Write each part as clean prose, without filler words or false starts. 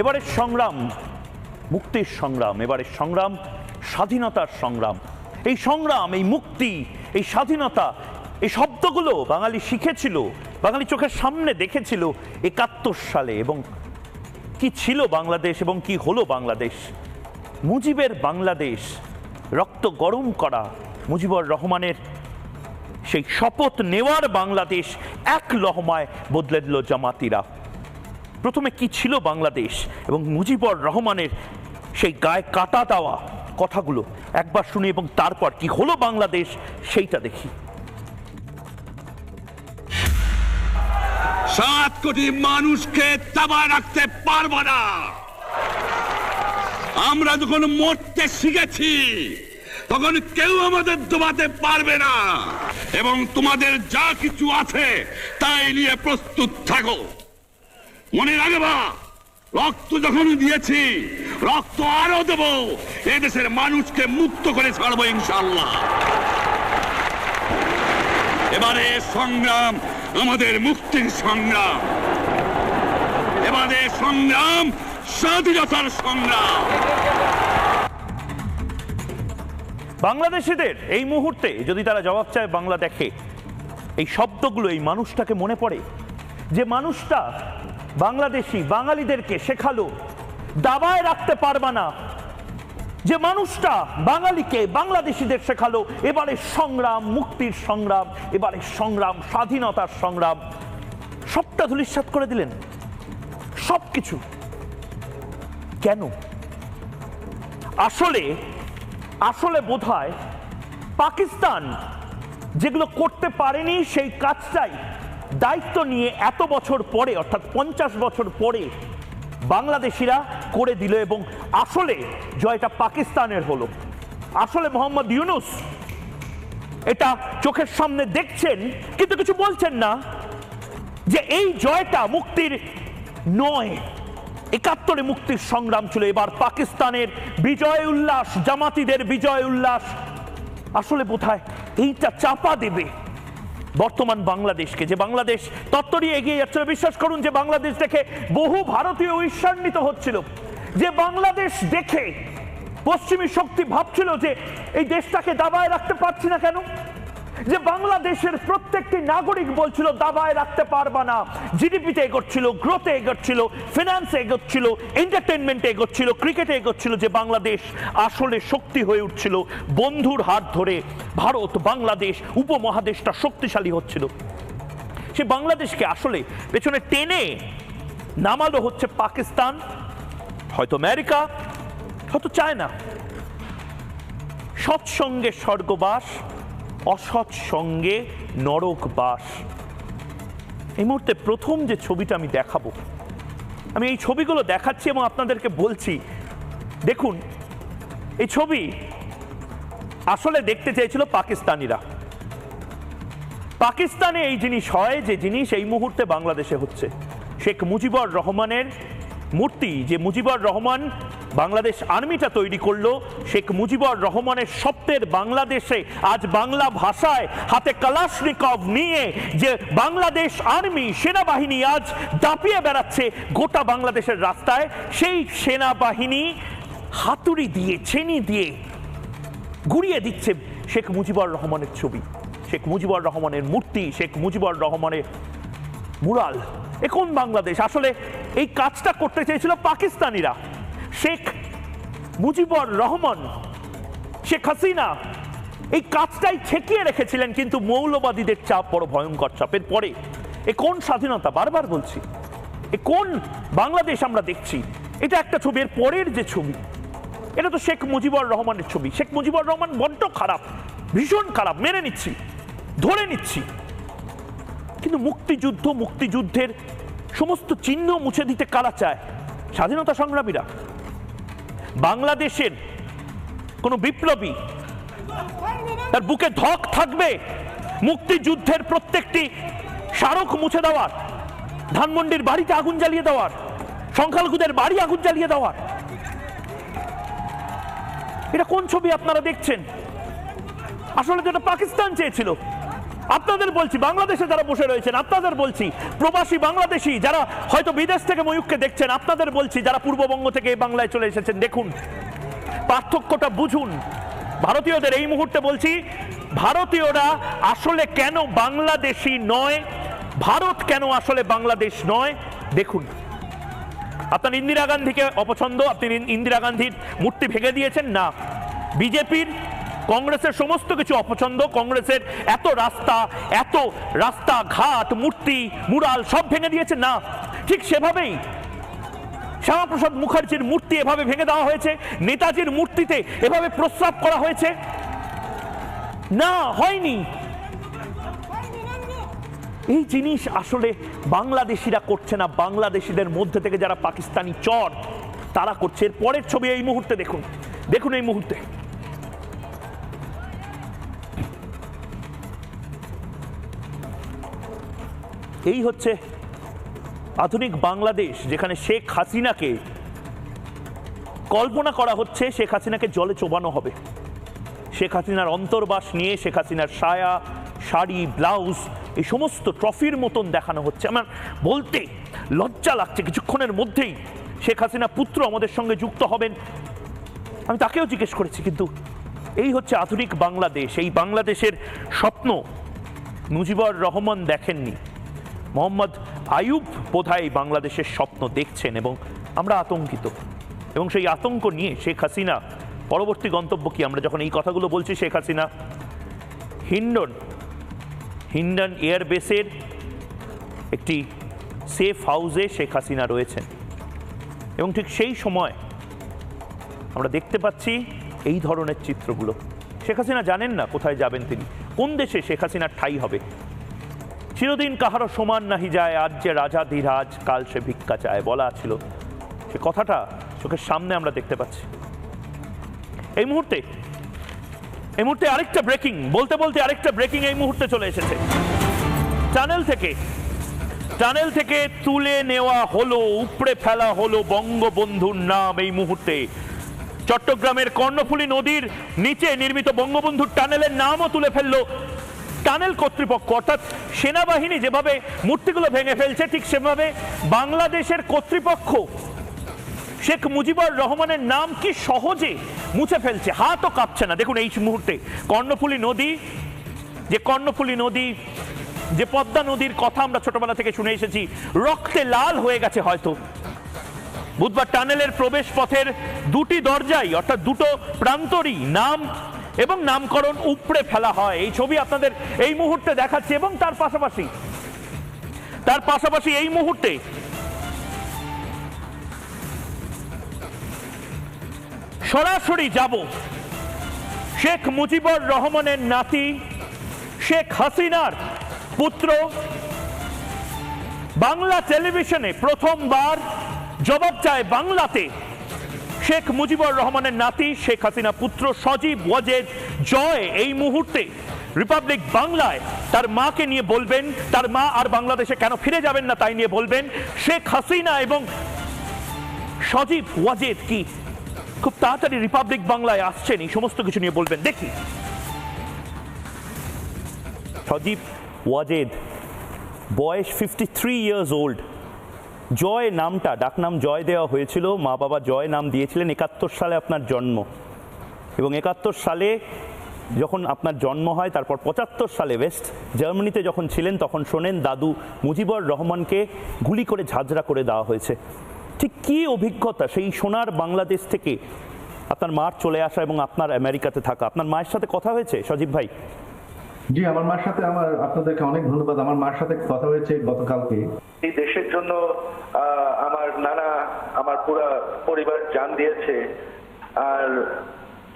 এবারের সংগ্রাম মুক্তির সংগ্রাম, এবারের সংগ্রাম স্বাধীনতার সংগ্রাম। এই সংগ্রাম, এই মুক্তি, এই স্বাধীনতা, এই শব্দগুলো বাঙালি শিখেছিল, বাঙালি চোখের সামনে দেখেছিল ৭১ সালে। এবং কি ছিল বাংলাদেশ এবং কি হলো বাংলাদেশ? মুজিবের বাংলাদেশ, রক্ত গরম করা মুজিবুর রহমানের সেই শপথ নেওয়ার বাংলাদেশ এক লহমায় বদলে দিল জামাতিরা। প্রথমে কি ছিল বাংলাদেশ এবং মুজিবুর রহমানের সেই গায়ে কাটা দেওয়া কথাগুলো একবার শুনি এবং তারপর কি হলো বাংলাদেশ সেইটা দেখি। ৭ কোটি মানুষকে দাবায় রাখতে পারবো না। আমরা যখন মরতে শিখেছি তখন কেউ আমাদের দবাতে পারবে না, এবং তোমাদের যা কিছু আছে তাই নিয়ে প্রস্তুত থাকো। মনে রাখবা, রক্ত যখন দিয়েছি রক্ত আরো দেব, এদেশের মানুষকে মুক্ত করে ছাড়বো ইনশাআল্লাহ। এবারে সংগ্রাম আমাদের মুক্তির সংগ্রাম, এবারে সংগ্রাম স্বাধীনতার সংগ্রাম। বাংলাদেশিদের এই মুহূর্তে যদি তারা জবাব চায়, বাংলা দেখে, এই শব্দগুলো এই মানুষটাকে মনে পড়ে, যে মানুষটা বাংলাদেশি বাঙালিদেরকে শেখালো দাবায় রাখতে পারবা না, যে মানুষটা বাঙালিকে বাংলাদেশিদের শেখালো এবারে সংগ্রাম মুক্তির সংগ্রাম, এবারে সংগ্রাম স্বাধীনতার সংগ্রাম, সবটা ধূলিসাৎ করে দিলেন, সবকিছু। কেন? আসলে বোধহয় পাকিস্তান যেগুলো করতে পারেনি সেই কাজটাই দায়িত্ব নিয়ে এত বছর পরে, অর্থাৎ 50 বছর পরে বাংলাদেশিরা করে দিল। এবং আসলে জয়টা পাকিস্তানের হলো। আসলে মোহাম্মদ ইউনূস এটা চোখের সামনে দেখছেন কিন্তু কিছু বলছেন না, যে এই জয়টা মুক্তির নয়, ৭১ মুক্তির সংগ্রাম ছিল। এবার পাকিস্তানের বিজয় উল্লাস, জামাতিদের বিজয় উল্লাস আসলে বোধহয় এইটা চাপা দেবে বর্তমান বাংলাদেশকে, যে বাংলাদেশ তত্ত্বরই এগিয়ে যাচ্ছিল। বিশ্বাস করুন, যে বাংলাদেশ দেখে বহু ভারতীয় ঈর্ষান্বিত হচ্ছিল, যে বাংলাদেশ দেখে পশ্চিমী শক্তি ভাবছিল যে এই দেশটাকে দাবায় রাখতে পারছি না কেন, যে বাংলাদেশের প্রত্যেকটি নাগরিক বলছিল দাবায় রাখতে পারবা না। জিডিপিতে এগোচ্ছিল, গ্রোথে এগোচ্ছিল, ফিনান্সে এগোচ্ছিল, এন্টারটেনমেন্টে এগোচ্ছিল, ক্রিকেটে এগোচ্ছিল, যে বাংলাদেশ আসলে শক্তি হয়ে উঠছিল। বন্ধুর হাত ধরে ভারত, বাংলাদেশ, উপমহাদেশটা শক্তিশালী হচ্ছিল। সে বাংলাদেশকে আসলে পেছনে টেনে নামালো হচ্ছে পাকিস্তান, হয়তো আমেরিকা, হয়তো চায়না। সৎসঙ্গে স্বর্গবাস, অসৎ সঙ্গে নরকবাস। এই মুহূর্তে প্রথম যে ছবিটা আমি দেখাবো, আমি এই ছবিগুলো দেখাচ্ছি এবং আপনাদেরকে বলছি, দেখুন এই ছবি আসলে দেখতে চেয়েছিল পাকিস্তানিরা। পাকিস্তানে এই জিনিস হয় যে জিনিস এই মুহূর্তে বাংলাদেশে হচ্ছে। শেখ মুজিবুর রহমানের মূর্তি, যে মুজিবুর রহমান বাংলাদেশ আর্মিটা তৈরি করলো, শেখ মুজিবুর রহমানের স্বপ্নের বাংলাদেশে আজ বাংলা ভাষায় হাতে কালাশনিকভ নিয়ে যে বাংলাদেশ আর্মি সেনাবাহিনী আজ দাপিয়ে বেড়াচ্ছে গোটা বাংলাদেশের রাস্তায়, সেই সেনাবাহিনী হাতুড়ি দিয়ে, ছেনি দিয়ে গুড়িয়ে দিচ্ছে শেখ মুজিবুর রহমানের ছবি, শেখ মুজিবুর রহমানের মূর্তি, শেখ মুজিবুর রহমানের মুরাল। এ কোন বাংলাদেশ? আসলে এই কাজটা করতে চেয়েছিল পাকিস্তানিরা। শেখ মুজিবুর রহমান, শেখ হাসিনা এই কাজটাই ঠেকিয়ে রেখেছিলেন, কিন্তু মৌলবাদীদের চাপ বড় ভয়ঙ্কর চাপের পরে এ কোন স্বাধীনতা? বারবার বলছি, এ কোন বাংলাদেশ আমরা দেখছি? এটা একটা ছবি, এর পরের যে ছবি এটা তো শেখ মুজিবুর রহমানের ছবি। শেখ মুজিবুর রহমান বড্ড খারাপ, ভীষণ খারাপ, মেনে নিচ্ছি, ধরে নিচ্ছি, কিন্তু মুক্তিযুদ্ধের সমস্ত চিহ্ন মুছে দিতে কারা চায়? স্বাধীনতা সংগ্রামীরা। বাংলাদেশের কোন বিপ্লবী তার বুকে ধক থাকবে মুক্তিযুদ্ধের প্রত্যেকটি স্মারক মুছে দেওয়ার, ধানমন্ডির বাড়িতে আগুন জ্বালিয়ে দেওয়ার, সংখ্যালঘুদের বাড়ি আগুন জ্বালিয়ে দেওয়ার? এটা কোন ছবি আপনারা দেখছেন? আসলে যেটা পাকিস্তান চেয়েছিল, আপনাদের বলছি, বাংলাদেশে যারা বসে রয়েছেন আপনাদের বলছি, প্রবাসী বাংলাদেশি যারা হয়তো বিদেশ থেকে ময়ূককে দেখছেন আপনাদের বলছি, যারা পূর্ববঙ্গ থেকে এই বাংলায় চলে এসেছেন, দেখুন পার্থক্যটা বুঝুন। ভারতীয়দের এই মুহূর্তে বলছি, ভারতীয়রা আসলে কেন বাংলাদেশি নয়, ভারত কেন আসলে বাংলাদেশ নয় দেখুন। আপনার ইন্দিরা গান্ধীকে অপছন্দ, আপনি ইন্দিরা গান্ধীর মূর্তি ভেঙে দিয়েছেন না। বিজেপির কংগ্রেসের সমস্ত কিছু অপছন্দ, কংগ্রেসের এত রাস্তা ঘাট মূর্তি মুরাল সব ভেঙে দিয়েছেন না। ঠিক সেভাবেই শ্যামাপ্রসাদ মুখার্জির মূর্তি এভাবে ভেঙে দেওয়া হয়েছে, নেতাজির মূর্তিতে এভাবে প্রস্রাব করা হয়েছে না, হয়নি। এই জিনিস আসলে বাংলাদেশিরা করছে না, বাংলাদেশিদের মধ্যে থেকে যারা পাকিস্তানি চর তারা করছে। এর পরের ছবি এই মুহূর্তে দেখুন, দেখুন এই মুহূর্তে এই হচ্ছে আধুনিক বাংলাদেশ, যেখানে শেখ হাসিনাকে কল্পনা করা হচ্ছে শেখ হাসিনাকে জলে চোবানো হবে। শেখ হাসিনার অন্তর্বাস নিয়ে শেখ হাসিনার সায়া শাড়ি ব্লাউজ এই সমস্ত ট্রফির মতন দেখানো হচ্ছে। আমার বলতে লজ্জা লাগছে, কিছুক্ষণের মধ্যেই শেখ হাসিনা পুত্র আমাদের সঙ্গে যুক্ত হবেন। আমি তাকেও জিজ্ঞেস করেছি, কিন্তু এই হচ্ছে আধুনিক বাংলাদেশ। এই বাংলাদেশের স্বপ্ন মুজিবুর রহমান দেখেননি, মোহাম্মদ আইয়ুব বোধহয় বাংলাদেশের স্বপ্ন দেখছেন এবং আমরা আতঙ্কিত। এবং সেই আতঙ্ক নিয়ে শেখ হাসিনা পরবর্তী গন্তব্য কি, আমরা যখন এই কথাগুলো বলছি, শেখ হাসিনা হিন্ডন এয়ারবেসের একটি সেফ হাউসে শেখ হাসিনা রয়েছেন এবং ঠিক সেই সময় আমরা দেখতে পাচ্ছি এই ধরনের চিত্রগুলো। শেখ হাসিনা জানেন না কোথায় যাবেন তিনি, কোন দেশে শেখ হাসিনার ঠাঁই হবে। চিরদিন কাহারও সমান নাহি যায়, আজ যে রাজা ধীরাজ কাল সে ভিক্ষা চায় বলা ছিল, সে কথাটা চোখের সামনে আমরা দেখতে পাচ্ছি। এই মুহূর্তে আরেকটা ব্রেকিং, বলতে বলতে আরেকটা ব্রেকিং এই মুহূর্তে চলে এসেছে। টানেল থেকে তুলে নেওয়া হলো, উপড়ে ফেলা হলো বঙ্গবন্ধুর নাম। এই মুহূর্তে চট্টগ্রামের কর্ণফুলী নদীর নিচে নির্মিত বঙ্গবন্ধুর টানেলের নামও তুলে ফেললো টানেল কর্তৃপক্ষ। অর্থাৎ সেনাবাহিনী যেভাবে মূর্তিগুলো ভেঙে ফেলছে, ঠিক সেভাবে বাংলাদেশের কর্তৃপক্ষ শেখ মুজিবুর রহমানের নাম কি সহজে মুছে ফেলছে, হাতও কাঁপছে না। দেখুন এই মুহূর্তে কর্ণফুলী নদী, যে পদ্মা নদীর কথা আমরা ছোটবেলা থেকে শুনে এসেছি, রক্তে লাল হয়ে গেছে হয়তো। বুধবার টানেলের প্রবেশ পথের দুটি দরজাই অর্থাৎ দুটো প্রান্তরই নাম এবং নামকরণ উপড়ে ফেলা হয়। এই ছবি আপনাদের এই মুহূর্তে দেখাচ্ছি এবং তার পাশাপাশি এই মুহূর্তে সরাসরি যাব শেখ মুজিবুর রহমানের নাতি শেখ হাসিনার পুত্র, বাংলা টেলিভিশনে প্রথমবার জবাব চায় বাংলাতে শেখ মুজিবুর রহমানের নাতি শেখ হাসিনা পুত্র সজীব ওয়াজেদ জয় এই মুহূর্তে রিপাবলিক বাংলায় তার মাকে নিয়ে বলবেন, তার মা আর বাংলাদেশে কেন ফিরে যাবেন না তাই নিয়ে বলবেন। শেখ হাসিনা এবং সজীব ওয়াজেদ কি খুব তাড়াতাড়ি রিপাবলিক বাংলায় আসছেন, এই সমস্ত কিছু নিয়ে বলবেন। দেখি সজীব ওয়াজেদ, বয়স 53 ইয়ার্স ওল্ড। জয় নামটা, ডাকনাম জয় দেওয়া হয়েছিল, মা বাবা জয় নাম দিয়েছিলেন। 71 সালে আপনার জন্ম এবং 71 সালে যখন আপনার জন্ম হয়, তারপর 75 সালে ওয়েস্ট জার্মানিতে যখন ছিলেন তখন শোনেন দাদু মুজিবুর রহমানকে গুলি করে ঝাঁঝরা করে দেওয়া হয়েছে। ঠিক কী অভিজ্ঞতা সেই সোনার বাংলাদেশ থেকে আপনার মার চলে আসা এবং আপনার আমেরিকাতে থাকা। আপনার মায়ের সাথে কথা হয়েছে সজীব ভাই? জি, আমার মার সাথে, আপনাদেরকে অনেক ধন্যবাদ, আমার মার সাথে কথা হয়েছে গতকালকে। এই দেশের জন্য আমার নানা, আমার পুরো পরিবার জান দিয়েছে। আর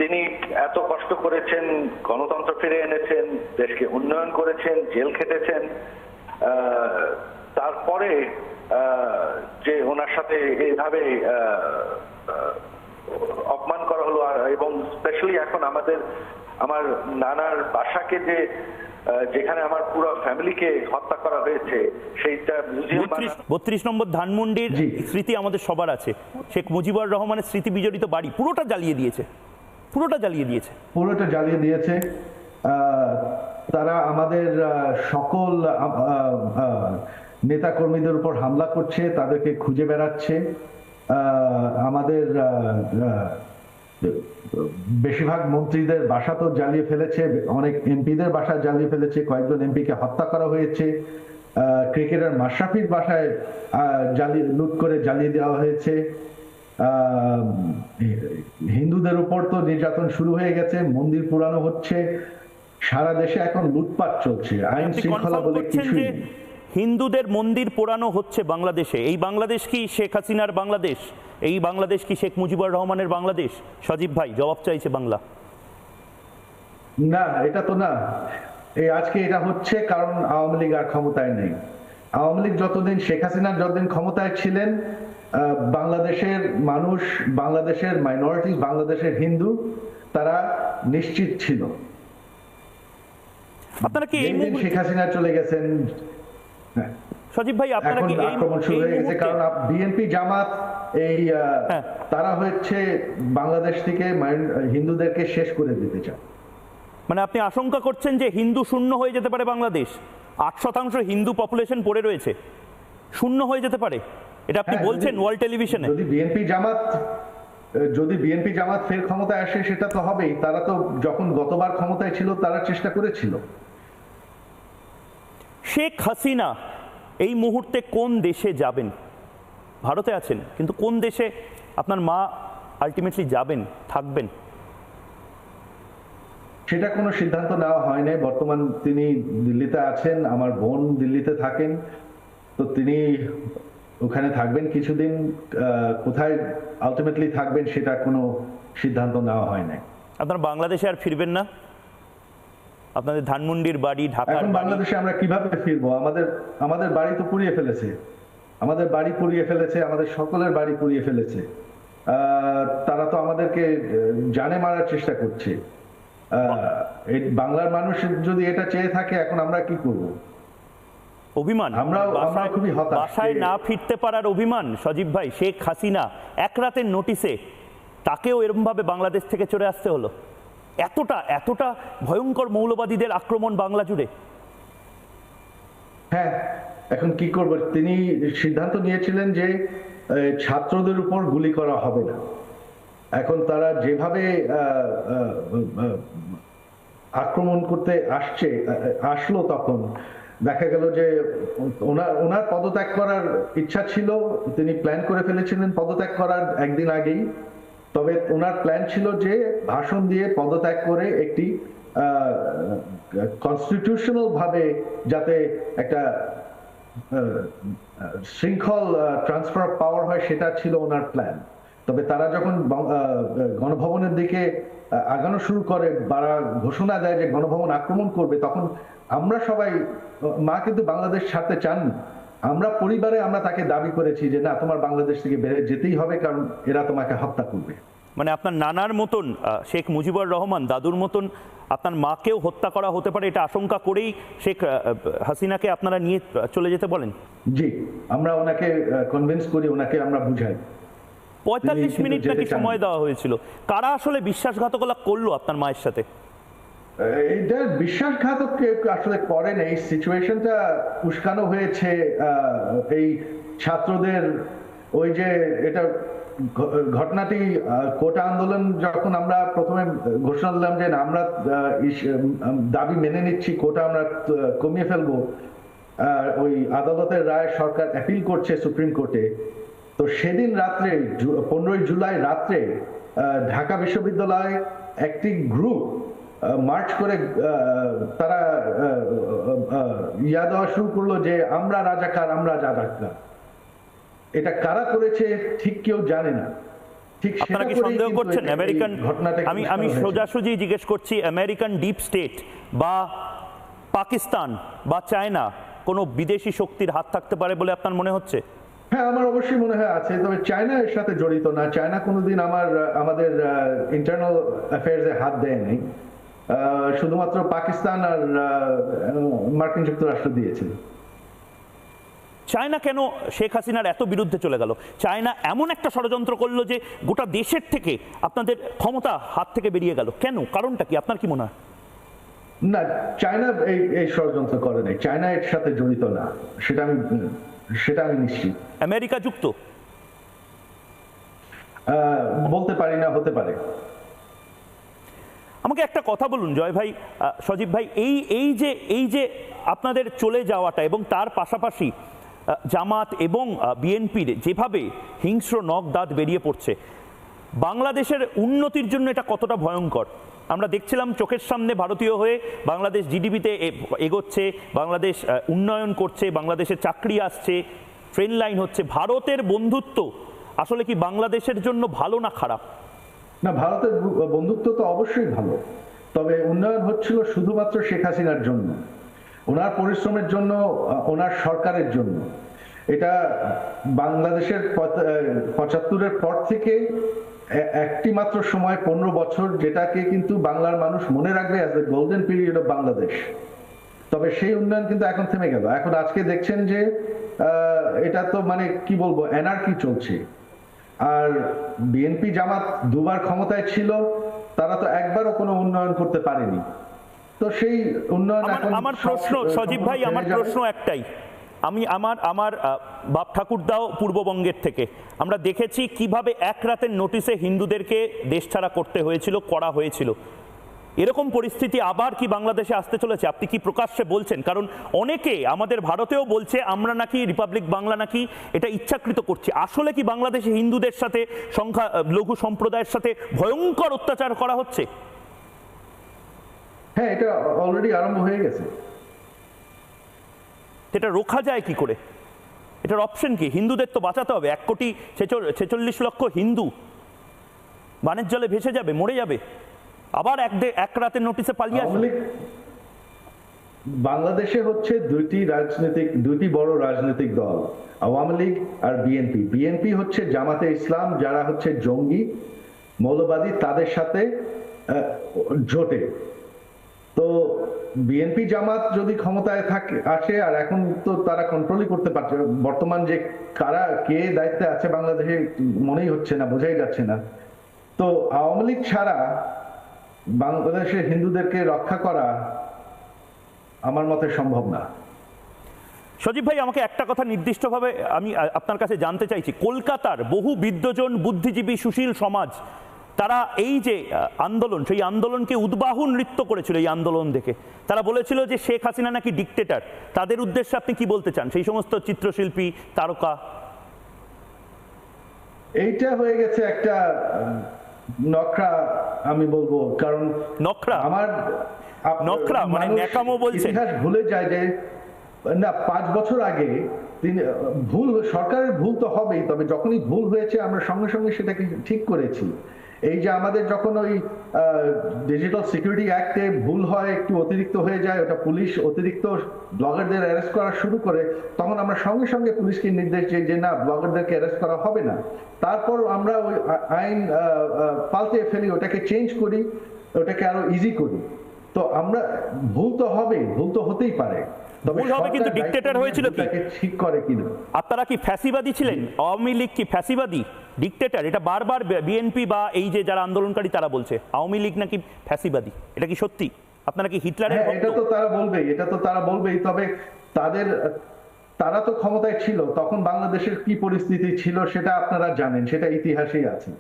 তিনি এত কষ্ট করেছেন, গণতন্ত্র ফিরে এনেছেন, দেশকে উন্নয়ন করেছেন, জেল খেটেছেন। তারপরে যে ওনার সাথে এইভাবে অপমান করা হলো, এবং স্পেশালি এখন আমার নানার বাসাকে যেখানে আমার পুরো ফ্যামিলিকে হত্যা করা হয়েছে, সেইটা 32 নম্বর ধানমন্ডির স্মৃতি আমাদের সবার আছে। শেখ মুজিবুর রহমানের স্মৃতি বিজড়িত বাড়ি পুরোটা জ্বালিয়ে দিয়েছে। তারা আমাদের সকল নেতা কর্মীদের উপর হামলা করছে, তাদেরকে খুঁজে বেড়াচ্ছে। আমাদের বেশিরভাগ মন্ত্রীদের বাসা তো জ্বালিয়ে ফেলেছে, অনেক এমপিদের বাসা জ্বালিয়ে ফেলেছে, কয়েকজন এমপিকে হত্যা করা হয়েছে, ক্রিকেটার মাশরাফির বাসায় লুট করে জ্বালিয়ে দেওয়া হয়েছে। হিন্দুদের উপর তো নির্যাতন শুরু হয়ে গেছে, মন্দির পুরানো হচ্ছে, সারা দেশে এখন লুটপাট চলছে, আইন শৃঙ্খলা বলে কিছুই নেই। হিন্দুদের মন্দির পোড়ানো হচ্ছে বাংলাদেশে। এই বাংলাদেশ কি শেখ হাসিনার বাংলাদেশ? এই বাংলাদেশ কি শেখ মুজিবুর রহমানের বাংলাদেশ? সজীব ভাই জবাব চাইছে বাংলা। না, এটা তো না। এই আজকে এটা হচ্ছে কারণ আওয়ামী লীগ আর ক্ষমতায় নেই। আওয়ামী লীগ যতদিন, শেখ হাসিনা যতদিন ক্ষমতায় ছিলেন, বাংলাদেশের মানুষ, বাংলাদেশের মাইনরিটি, বাংলাদেশের হিন্দু, তারা নিশ্চিত ছিল। আপনারা কি এই মুহূর্তে, শেখ হাসিনা চলে গেছেন, সজীব ভাই আপনারা কি এই আক্রমণ শুরু হয়ে গেছে? কারণ বিএনপি জামাত এই তারা হচ্ছে বাংলাদেশ থেকে হিন্দুদেরকে শেষ করে দিতে চায়। মানে আপনি আশঙ্কা করছেন যে হিন্দু শূন্য হয়ে যেতে পারে বাংলাদেশ? 8% হিন্দু পপুলেশন পড়ে রয়েছে, শূন্য হয়ে যেতে পারে, এটা আপনি বলছেন ওয়ার্ল্ড টেলিভিশনে? যদি বিএনপি জামাত ফের ক্ষমতায় আসে সেটা তো হবেই। তারা তো যখন গতবার ক্ষমতায় ছিল তারা চেষ্টা করেছিল। শেখ হাসিনা এই মুহূর্তে কোন দেশে যাবেন? ভারতে আছেন, কিন্তু কোন দেশে আপনার মা আলটিমেটলি যাবেন, থাকবেন? সেটা কোনো সিদ্ধান্ত নেওয়া হয় নাই। বর্তমান তিনি দিল্লিতে আছেন, আমার বোন দিল্লিতে থাকেন, তো তিনি ওখানে থাকবেন কিছুদিন। কোথায় আলটিমেটলি থাকবেন সেটা কোনো সিদ্ধান্ত নেওয়া হয় নাই। আপনারা বাংলাদেশে আর ফিরবেন না? আপনাদের ধানমন্ডির বাড়ি, ঢাকা, এখন বাংলাদেশে আমরা কিভাবে ফিরবো? আমাদের বাড়ি তো পুড়িয়ে ফেলেছে, আমাদের বাড়ি পুড়িয়ে ফেলেছে, আমাদের সকলের বাড়ি পুড়িয়ে ফেলেছে। তারা তো আমাদেরকে জানে মারার চেষ্টা করছে। বাংলার মানুষ যদি এটা চেয়ে থাকে, এখন আমরা কি করব? অভিমান, আমরা খুবই হতাশ। বাসায় না ফিরতে পারার অভিমান। সজীব ভাই, শেখ হাসিনা এক রাতের নোটিশে তাকেও এরকম ভাবে বাংলাদেশ থেকে চলে আসতে হলো। এতটা ভয়ঙ্কর মৌলবাদীদের আক্রমণ বাংলা জুড়ে। হ্যাঁ, এখন কি করব? তিনি সিদ্ধান্ত নিয়েছিলেন যে ছাত্রদের উপর গুলি করা হবে না। এখন তারা যেভাবে আক্রমণ করতে আসলো, তখন দেখা গেল যে ওনার পদত্যাগ করার ইচ্ছা ছিল, তিনি প্ল্যান করে ফেলেছিলেন পদত্যাগ করার একদিন আগেই। তবে ওনার প্ল্যান ছিল যে ভাষণ দিয়ে পদত্যাগ করে একটি কনস্টিটিউশনাল ভাবে যাতে একটা শৃঙ্খল ট্রান্সফার অফ পাওয়ার হয়, সেটা ছিল ওনার প্ল্যান। তবে তারা যখন গণভবনের দিকে আগানো শুরু করে, তারা ঘোষণা দেয় যে গণভবন আক্রমণ করবে, তখন আমরা সবাই, মা কিন্তু বাংলাদেশ ছাড়তে চাননি। আমরা পরিবারে আমরা তাকে দাবি করেছি যে না, তোমার বাংলাদেশ থেকে বেরিয়ে যেতেই হবে, কারণ এরা তোমাকে হত্যা করবে। মানে আপনার নানার মতন শেখ মুজিবুর রহমান, দাদুর মতন আপনার মাকেও হত্যা করা হতে পারে, এটা আশঙ্কা করেই শেখ হাসিনাকে আপনারা নিয়ে চলে যেতে বলেন? জি, আমরা ওনাকে কনভিন্স করি, ওনাকে আমরা বুঝাই। 45 মিনিট নাকি সময় দেওয়া হয়েছিল। কারা আসলে বিশ্বাসঘাতকতা করলো আপনার মায়ের সাথে? এটা বিশ্বাসঘাতক আসলে করেন। এই সিচুয়েশনটা উস্কানো হয়েছে এই ছাত্রদের, ওই যে এটা ঘটনাটি কোটা আন্দোলন, যখন আমরা প্রথমে ঘোষণা দিলাম যে আমরা দাবি মেনে নিচ্ছি, কোটা আমরা কমিয়ে ফেলবো, ওই আদালতের রায় সরকার অ্যাপিল করছে সুপ্রিম কোর্টে। তো সেদিন রাত্রে, 15 জুলাই রাত্রে, ঢাকা বিশ্ববিদ্যালয়ে একটি গ্রুপ মার্চ করে তারা দেওয়া শুরু করলো যে আমরা রাজাকার, আমরা রাজাকার। এটা কারা করেছে ঠিক কেউ জানে না। ঠিক আপনারা কি সন্দেহ করছেন আমেরিকান, আমি সোজাসুজি জিজ্ঞেস করছি, আমেরিকান ডিপ স্টেট বা পাকিস্তান বা চায়না কোনো বিদেশি শক্তির হাত থাকতে পারে বলে আপনার মনে হচ্ছে? হ্যাঁ, আমার অবশ্যই মনে হয় আছে। তবে চায়না এর সাথে জড়িত না। চায়না কোনোদিন আমাদের ইন্টারনাল অ্যাফেয়ার্সে হাত দেয়নি। শুধুমাত্র পাকিস্তান আর মার্কিন যুক্তরাষ্ট্র দিয়েছে। চায়না কেন শেখ হাসিনার এত বিরুদ্ধে চলে গেল? চায়না এমন একটা ষড়যন্ত্র করলো যে গোটা দেশের থেকে আপনাদের ক্ষমতা হাত থেকে বেরিয়ে গেল। কেন? কারণটা কি আপনার কি মনে হয়? না, চায়না এই ষড়যন্ত্র করে নাই, চায়না এর সাথে জড়িত না, সেটা আমি নিশ্চিত। আমেরিকা যুক্ত? বলতে পারি না, হতে পারে। আমাকে একটা কথা বলুন জয় ভাই, সজীব ভাই, এই যে আপনাদের চলে যাওয়াটা এবং তার পাশাপাশি জামাত এবং বিএনপির যেভাবে হিংস্র নখ দাঁত বেরিয়ে পড়ছে, বাংলাদেশের উন্নতির জন্য এটা কতটা ভয়ঙ্কর? আমরা দেখছিলাম চোখের সামনে ভারতীয় হয়ে বাংলাদেশ জিডিপিতে এগোচ্ছে, বাংলাদেশ উন্নয়ন করছে, বাংলাদেশের চাকরি আসছে, ট্রেন লাইন হচ্ছে। ভারতের বন্ধুত্ব আসলে কি বাংলাদেশের জন্য ভালো না খারাপ? না, ভারতের বন্ধুত্ব তো অবশ্যই ভালো, তবে উন্নয়ন হচ্ছিল শুধুমাত্র শেখ হাসিনার জন্য, ওনার পরিশ্রমের জন্য, ওনার সরকারের জন্য। এটা বাংলাদেশের ৭৫-এর পর থেকে একটি মাত্র সময় 15 বছর, যেটাকে কিন্তু বাংলার মানুষ মনে রাখবে as the golden period of Bangladesh. তবে সেই উন্নয়ন কিন্তু এখন থেমে গেল। এখন আজকে দেখছেন যে এটা তো মানে কি বলবো, অ্যানার্কি চলছে। আর বিএনপি জামাত দুবার ক্ষমতায় ছিল, তারা তো একবারও কোনো উন্নয়ন করতে পারেনি। তো সেই উন্নয়ন এখন আমার প্রশ্ন সজীব ভাই, আমার প্রশ্ন একটাই, আমার বাপ ঠাকুরদাও পূর্ববঙ্গের থেকে, আমরা দেখেছি কিভাবে এক রাতের নোটিশে হিন্দুদেরকে দেশ ছাড়া করতে হয়েছিল, করা হয়েছিল। এরকম পরিস্থিতি আবার কি বাংলাদেশে আসতে চলেছে? আপনি কি প্রকাশ্যে বলছেন? কারণ অনেকে আমাদের ভারতেও বলছে আমরা নাকি রিপাবলিক বাংলা নাকি এটা ইচ্ছাকৃত করছি। আসলে কি বাংলাদেশে হিন্দুদের সাথে, লঘু সম্প্রদায়ের সাথে ভয়ঙ্কর অত্যাচার করা হচ্ছে? হ্যাঁ, এটা অলরেডি আরম্ভ হয়ে গেছে। এটা রোখা যায় কি করে? এটার অপশন কি? হিন্দুদের তো বাঁচাতে হবে। 1,46,00,000 হিন্দু বানের জলে ভেসে যাবে, মরে যাবে, আবার এক রাতের নোটিশে পালিয়ে আসবে। বাংলাদেশে হচ্ছে দুইটি বড় রাজনৈতিক দল, আওয়ামী লীগ আর বিএনপি। বিএনপি হচ্ছে জামাতে ইসলাম, যারা হচ্ছে জঙ্গি মৌলবাদী, তাদের সাথে জোটে। তো বিএনপি জামাত যদি ক্ষমতায় আসে, আর এখন তো তারা কন্ট্রোলই করতে পারছে, বর্তমান যে কে দায়িত্বে আছে বাংলাদেশে মনেই হচ্ছে না, বোঝাই যাচ্ছে না। তো আওয়ামী লীগ ছাড়া বাংলাদেশের হিন্দুদেরকে রক্ষা করা আমার মতে সম্ভব না। সজীব ভাই, আমাকে একটা কথা নির্দিষ্টভাবে আমি আপনার কাছে জানতে চাইছি। কলকাতার বহু বিদ্বজন, বুদ্ধিজীবী, সুশীল সমাজ, তারা এই যে আন্দোলন, সেই আন্দোলনকে উদ্বাহু নৃত্য করেছিল। এই আন্দোলন দেখে তারা বলেছিল যে শেখ হাসিনা নাকি ডিক্টেটর। তাদের উদ্দেশ্যে আপনি কি বলতে চান, সেই সমস্ত চিত্রশিল্পী, তারকা? এইটা হয়ে গেছে একটা নকরা, আমি বলবো। কারণ নকরা মানে ন্যাকামো বলছেন। ইতিহাস ভুলে যায় যে না, 5 বছর আগে সরকারের ভুল তো হবেই, তবে যখনই ভুল হয়েছে আমরা সঙ্গে সঙ্গে সেটাকে ঠিক করেছি। এই যে আমাদের যখন ওই ডিজিটাল সিকিউরিটি অ্যাক্টে ভুল হয়, একটু অতিরিক্ত হয়ে যায়, ওটা পুলিশ অতিরিক্ত ব্লগারদের অ্যারেস্ট করা শুরু করে, তখন আমরা সঙ্গে সঙ্গে পুলিশকে নির্দেশ দিই যে না, ব্লগারদেরকে অ্যারেস্ট করা হবে না। তারপর আমরা ওই আইন পাল্টে ফেলি, ওটাকে চেঞ্জ করি, ওটাকে আরো ইজি করি। তো আমরা ভুল তো হবে, ভুল তো হতেই পারে, ভুল হবে, কিন্তু ডিক্টেটর হয়েছিল কি? ঠিক করে কিনা? আপনারা কি ফ্যাসিবাদী ছিলেন? আওয়ামী লীগ কি ফ্যাসিবাদী, ডিক্টেটর? এটা বারবার বিএনপি বা এই যে যারা আন্দোলনকারী তারা বলছে আওয়ামী লীগ নাকি ফ্যাসিবাদী। এটা কি সত্যি? আপনারা কি হিটলারের? এটা তো তারা বলবেই, তবে তারা তো ক্ষমতায় ছিল, তখন বাংলাদেশের কি পরিস্থিতি ছিল সেটা আপনারা জানেন, সেটা ইতিহাসেই আছে।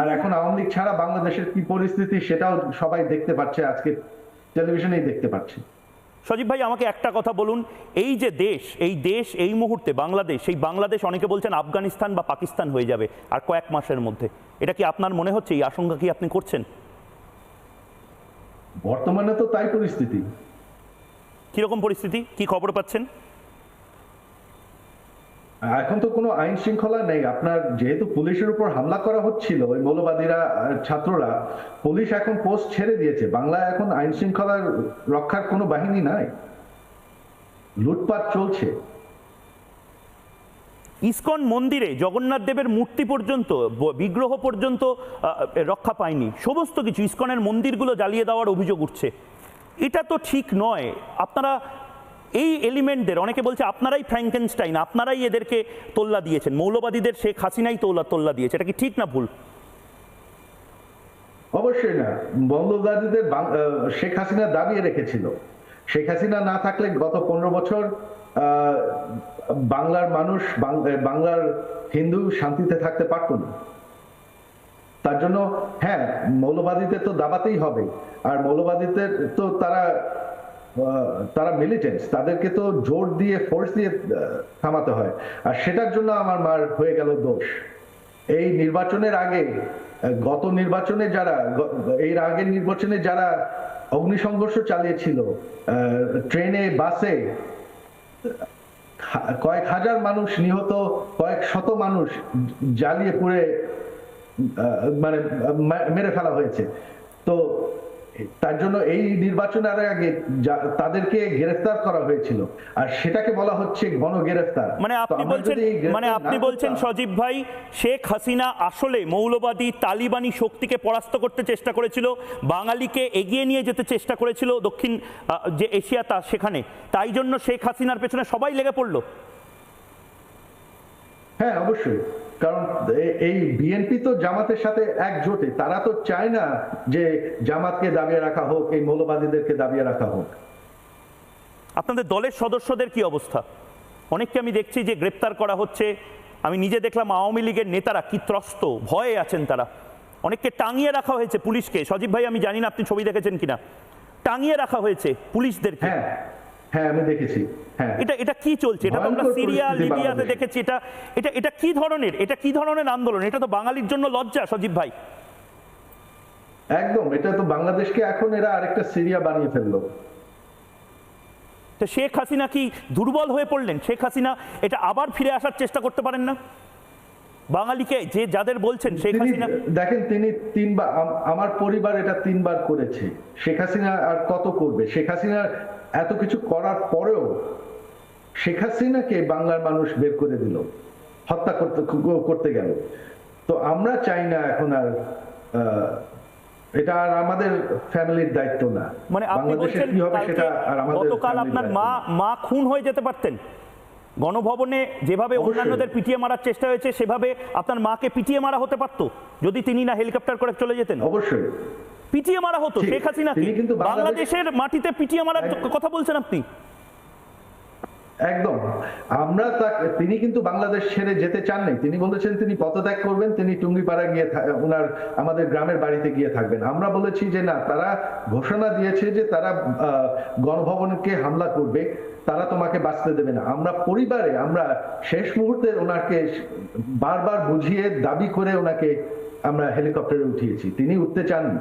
আর এখন আওয়ামী লীগ ছাড়া বাংলাদেশের কি পরিস্থিতি সেটাও সবাই দেখতে পাচ্ছে, আজকে টেলিভিশনেই দেখতে পাচ্ছে। সজীব ভাই, আমাকে একটা কথা বলুন, এই যে দেশ এই মুহূর্তে বাংলাদেশ, সেই বাংলাদেশ অনেকে বলছেন আফগানিস্তান বা পাকিস্তান হয়ে যাবে আর কয়েক মাসের মধ্যে। এটা কি আপনার মনে হচ্ছে? এই আশঙ্কা কি আপনি করছেন? বর্তমানে তো তাই পরিস্থিতি। কিরকম পরিস্থিতি, কি খবর পাচ্ছেন? এখন তো কোনো আইন শৃঙ্খলা নেই। আপনার যেহেতু পুলিশের উপর হামলা করা হচ্ছিল, ওই মৌলবাদীরা, ছাত্ররা, পুলিশ এখন পোস্ট ছেড়ে দিয়েছে। বাংলায় এখন আইন শৃঙ্খলা রক্ষার কোনো বাহিনী নাই, লুটপাট চলছে। ইসকন মন্দিরে জগন্নাথ দেবের মূর্তি পর্যন্ত, বিগ্রহ পর্যন্ত রক্ষা পায়নি। সমস্ত কিছু, ইসকনের মন্দিরগুলো জ্বালিয়ে দেওয়ার অভিযোগ উঠছে। এটা তো ঠিক নয়। আপনারা এই এলিমেন্টদের, অনেকে বলছে আপনারাই ফ্র্যাঙ্কেনস্টাইন, আপনারাই এদেরকে তোল্লা দিয়েছেন, মৌলবাদীদের শেখ হাসিনাই তোল্লা দিয়েছে। এটা কি ঠিক না ভুল? অবশ্যই না। মৌলবাদীদের শেখ হাসিনা দাবিয়ে রেখেছিল। শেখ হাসিনা না থাকলে গত 15 বছর বাংলার মানুষ, বাংলার হিন্দু শান্তিতে থাকতে পারতো না। তার জন্য হ্যাঁ, মৌলবাদীদের তো দাবাতেই হবে। আর মৌলবাদীদের তো তারা মিলিটেন্টস, তাদেরকে তো জোর দিয়ে, ফোর্স দিয়ে থামাতে হয়। আর সেটার জন্য আমার মার হয়ে গেল দোষ। এই নির্বাচনের আগে, গত নির্বাচনে যারা, এর আগের নির্বাচনে যারা অগ্নিসংঘর্ষ চালিয়েছিল, ট্রেনে, বাসে কয়েক হাজার মানুষ নিহত, কয়েক শত মানুষ জ্বালিয়ে পুড়ে মানে মেরে ফেলা হয়েছে। তো তার জন্য এই নির্বাচনের আগে তাদেরকে গ্রেফতার করা হয়েছিল, আর সেটাকে বলা হচ্ছে গণগ্রেফতার। মানে আপনি বলছেন সজীব ভাই, শেখ হাসিনা আসলে মৌলবাদী তালিবানি শক্তিকে পরাস্ত করতে চেষ্টা করেছিল, বাঙালিকে এগিয়ে নিয়ে যেতে চেষ্টা করেছিল দক্ষিণ যে এশিয়া তা সেখানে, তাই জন্য শেখ হাসিনার পেছনে সবাই লেগে পড়লো। হ্যাঁ অবশ্যই, কারণ এই বিএনপি তো জামাতের সাথে একজোটে, তারা তো চায় না যে জামাতকে দাবিয়ে রাখা হোক, এই মৌলবাদীদেরকে দাবিয়ে রাখা হোক। আপনাদের দলের সদস্যদের কি অবস্থা? অনেককে আমি দেখছি যে গ্রেপ্তার করা হচ্ছে। আমি নিজে দেখলাম আওয়ামী লীগের নেতারা কি ত্রস্ত, ভয়ে আছেন তারা। অনেককে টাঙিয়ে রাখা হয়েছে পুলিশকে। সজীব ভাই, আমি জানি না আপনি ছবি দেখেছেন কিনা, টাঙিয়ে রাখা হয়েছে পুলিশদেরকে। হ্যাঁ আমি দেখেছি। হ্যাঁ, এটা কি চলছে? এটা তো আমরা সিরিয়া, লিবিয়াতে দেখেছি। এটা কি ধরনের আন্দোলন? এটা তো বাঙালির জন্য লজ্জা সজীব ভাই। একদম, এটা তো বাংলাদেশকে এখন এরা আরেকটা সিরিয়া বানিয়ে ফেললো। তো শেখ হাসিনা কি দুর্বল হয়ে পড়লেন? শেখ হাসিনা এটা আবার ফিরে আসার চেষ্টা করতে পারেন না বাঙালিকে, যে যাদের বলছেন শেখ হাসিনা? দেখেন, তিনি 3 বার, আমার পরিবার এটা 3 বার করেছে। শেখ হাসিনা আর কত করবে? শেখ হাসিনা এত কিছু করার পরেও শেখ হাসিনাকে বাংলার মানুষ বের করে দিল, হত্যা করতে গেল। তো আমরা চাই না এখন আর, এটা আর আমাদের ফ্যামিলির দায়িত্ব না। মানে আপনি বলছেন গতকাল আপনার মা খুন হয়ে যেতে পারতেন গণভবনে, যেভাবে অন্যান্যদের পিটিয়ে মারার চেষ্টা হয়েছে সেভাবে আপনার মাকে পিটিয়ে মারা হতে পারতো যদি তিনি না হেলিকপ্টার করে চলে যেতেন। অবশ্যই পিটিয়ে মারা হতো শেখ হাসিনা। বাংলাদেশের মাটিতে পিটিয়ে মারার কথা বলছেন আপনি? একদম। তিনি কিন্তু বাংলাদেশ ছেড়ে যেতে চান নাই। তিনি বলেছেন তিনি পদত্যাগ করবেন, তিনি টুঙ্গিপাড়া গিয়ে আমাদের গ্রামের বাড়িতে গিয়ে থাকবেন। আমরা বলেছি যে না, তারা ঘোষণা দিয়েছে যে তারা গণভবনকে হামলা করবে, তারা তোমাকে বাঁচতে দেবে না। আমরা শেষ মুহূর্তে ওনাকে বারবার বুঝিয়ে, দাবি করে ওনাকে আমরা হেলিকপ্টারে উঠিয়েছি। তিনি উঠতে চাননি।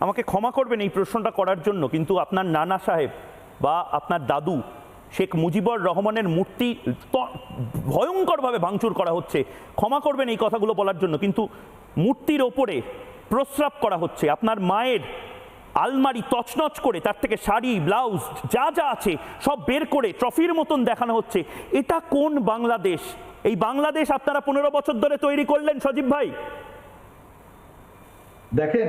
আমাকে ক্ষমা করবেন এই প্রশ্নটা করার জন্য, কিন্তু আপনার নানা সাহেব বা আপনার দাদু শেখ মুজিবুর রহমানের মূর্তি ভয়ঙ্করভাবে ভাঙচুর করা হচ্ছে। ক্ষমা করবেন এই কথাগুলো বলার জন্য, কিন্তু মূর্তির ওপরে প্রস্রাব করা হচ্ছে। আপনার মায়ের আলমারি তছনছ করে তার থেকে শাড়ি, ব্লাউজ যা যা আছে সব বের করে ট্রফির মতন দেখানো হচ্ছে। এটা কোন বাংলাদেশ? এই বাংলাদেশ আপনারা 15 বছর ধরে তৈরি করলেন সজীব ভাই। দেখেন,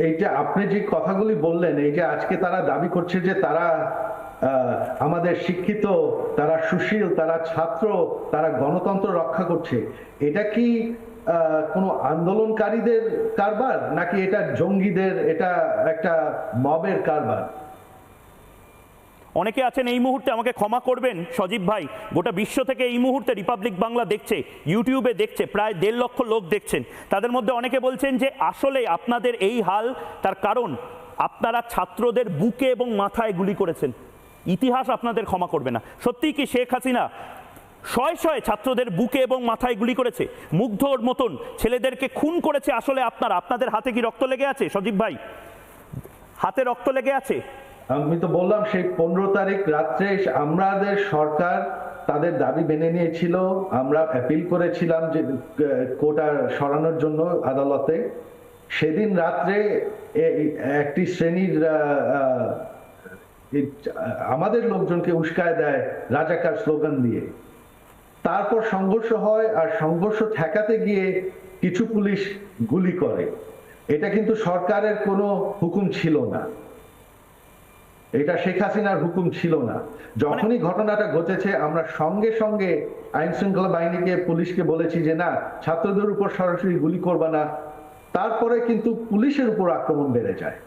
এই যে আপনি যে কথাগুলি বললেন, এই যে আজকে তারা দাবি করছে যে তারা আমাদের শিক্ষিত, তারা সুশীল, তারা ছাত্র, তারা গণতন্ত্র রক্ষা করছে, এটা কি কোনো আন্দোলনকারীদের কারবার, নাকি এটা জঙ্গিদের, এটা একটা মবের কারবার? অনেকে আছেন এই মুহূর্তে, আমাকে ক্ষমা করবেন সজীব ভাই, গোটা বিশ্ব থেকে এই মুহূর্তে রিপাবলিক বাংলা দেখছে, ইউটিউবে দেখছে, প্রায় 1.5 লক্ষ লোক দেখছেন। তাদের মধ্যে অনেকে বলছেন যে আসলে আপনাদের এই হাল তার কারণ আপনারা ছাত্রদের বুকে এবং মাথায় গুলি করেছেন। ইতিহাস আপনাদের ক্ষমা করবে না। সত্যিই কি শেখ হাসিনা শয়ে শয়ে ছাত্রদের বুকে এবং মাথায় গুলি করেছে? মুগ্ধর মতন ছেলেদেরকে খুন করেছে আসলে আপনাদের হাতে কি রক্ত লেগে আছে সজীব ভাই? হাতে রক্ত লেগে আছে? আমি তো বললাম, সেই 15 তারিখ রাত্রে আমাদের সরকার তাদের দাবি মেনে নিয়েছিল। আমরা অ্যাপিল করেছিলাম যে কোটা সরানোর জন্য আদালতে। সেদিন রাত্রে একটি শ্রেণীর আমাদের লোকজনকে উস্কায় দেয় রাজাকার স্লোগান দিয়ে। তারপর সংঘর্ষ হয়, আর সংঘর্ষ ঠেকাতে গিয়ে কিছু পুলিশ গুলি করে। এটা কিন্তু সরকারের কোনো হুকুম ছিল না, এটা শেখ হাসিনার হুকুম ছিল না। যখনই ঘটনাটা ঘটেছে আমরা সঙ্গে সঙ্গে আইন শৃঙ্খলা বাহিনীকে, পুলিশকে বলেছি যে না, ছাত্রদের উপর সরাসরি গুলি করবা না। তারপরে কিন্তু পুলিশের উপর আক্রমণ বেড়ে যায়।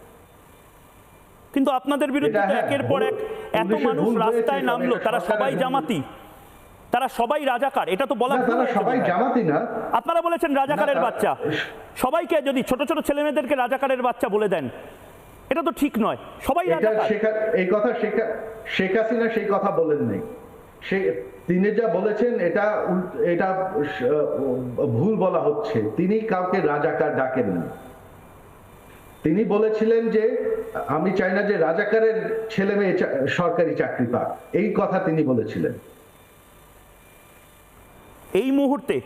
কিন্তু আপনাদের বিরুদ্ধে তো হ্যাঁ, একের পর এক এত পুলিশের মানুষ ভুল হয়েছে, রাস্তায় তবে নামলো, এটা তারা সরকারের সবাই ভুল। জামাতি, তারা সবাই রাজাকার, এটা তো বলা না, ভুল তারা হয়েছে সবাই বোধহয়। জামাতি না। আপনারা বলেছেন রাজাকারের না, বাচ্চা, সবাইকে যদি ছোট ছোট ছেলেমেয়েদেরকে রাজাকারের বাচ্চা বলে দেন, এটা তো ঠিক নয়। সবাই এটা রাজাকার। এই কথা শেখ হাসিনা সেই কথা বলেন নাই। তিনি যা বলেছেন এটা ভুল বলা হচ্ছে। তিনি কাউকে রাজাকার ডাকেন না। তিনি বলেছিলেন যে আমি চাই না যে রাজাকারের ছেলে মেয়ে সরকারি চাকরি পাক, এই কথা তিনি বলেছিলেন। এই মুহূর্তে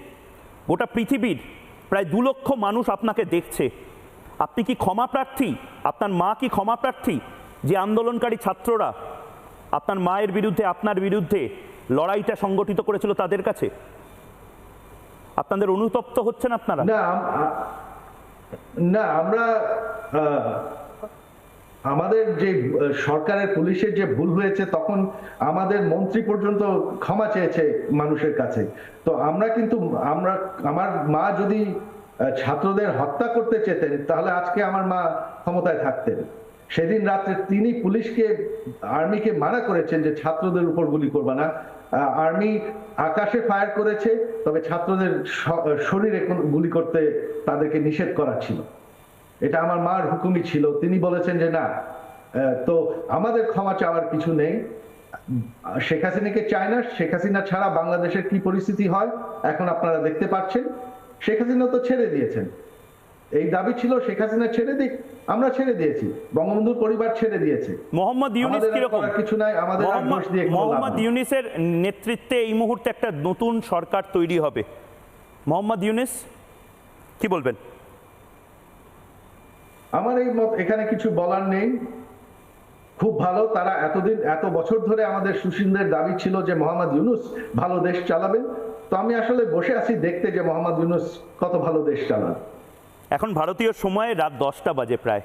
গোটা পৃথিবীর প্রায় 2 লক্ষ মানুষ আপনাকে দেখছে। আপনি কি ক্ষমা প্রার্থী? আপনার মা কি ক্ষমা প্রার্থী যে আন্দোলনকারী ছাত্ররা আপনার মায়ের বিরুদ্ধে, আপনার বিরুদ্ধে লড়াইটা সংগঠিত করেছিল তাদের কাছে? আপনাদের অনুতপ্ত হচ্ছেন আপনারা? না, আমরা আমাদের যে সরকারের পুলিশের যে ভুল হয়েছে, তখন আমাদের মন্ত্রী পর্যন্ত ক্ষমা চেয়েছে মানুষের কাছে। তো আমার মা যদি ছাত্রদের হত্যা করতে চেতেন, তাহলে আজকে আমার মা ক্ষমতায় থাকতেন। সেদিন রাত্রে তিনি আর্মিকে মানা করেছেন যে ছাত্রদের উপর গুলি করবে না। আর্মি আকাশে ফায়ার করেছে, তবে ছাত্রদের শরীরে গুলি করতে তাদেরকে নিষেধ করা ছিল। এটা আমার মার হুকুমই ছিল। তিনি বলেছেন যে না, তো আমাদের ক্ষমা চাওয়ার কিছু নেই। শেখ হাসিনাকে চায় না। শেখ হাসিনা ছাড়া বাংলাদেশের কি পরিস্থিতি হয় এখন আপনারা দেখতে পাচ্ছেন। শেখ হাসিনা তো ছেড়ে দিয়েছেন। এই দাবি ছিল শেখ হাসিনা ছেড়ে দিক, আমরা ছেড়ে দিয়েছি। বঙ্গবন্ধুর পরিবার ছেড়ে দিয়েছে। মোহাম্মদ ইউনূস কিরকম? কিছু নাই, আমাদের দোষ দিয়ে মোহাম্মদ ইউনূসের নেতৃত্বে এই মুহূর্তে একটা নতুন সরকার তৈরি হবে। মোহাম্মদ ইউনূস কি বলবেন? আমার এই মত এখানে কিছু বলার নেই। খুব ভালো, তারা এত বছর ধরে আমাদের সুশীলদের দাবি ছিল যে মোহাম্মদ ইউনূস ভালো দেশ চালাবেন। তো আমি আসলে বসে আছি দেখতে যে মোহাম্মদ ইউনূস কত ভালো দেশ চালান। এখন ভারতীয় সময়ে রাত 10টা বাজে প্রায়।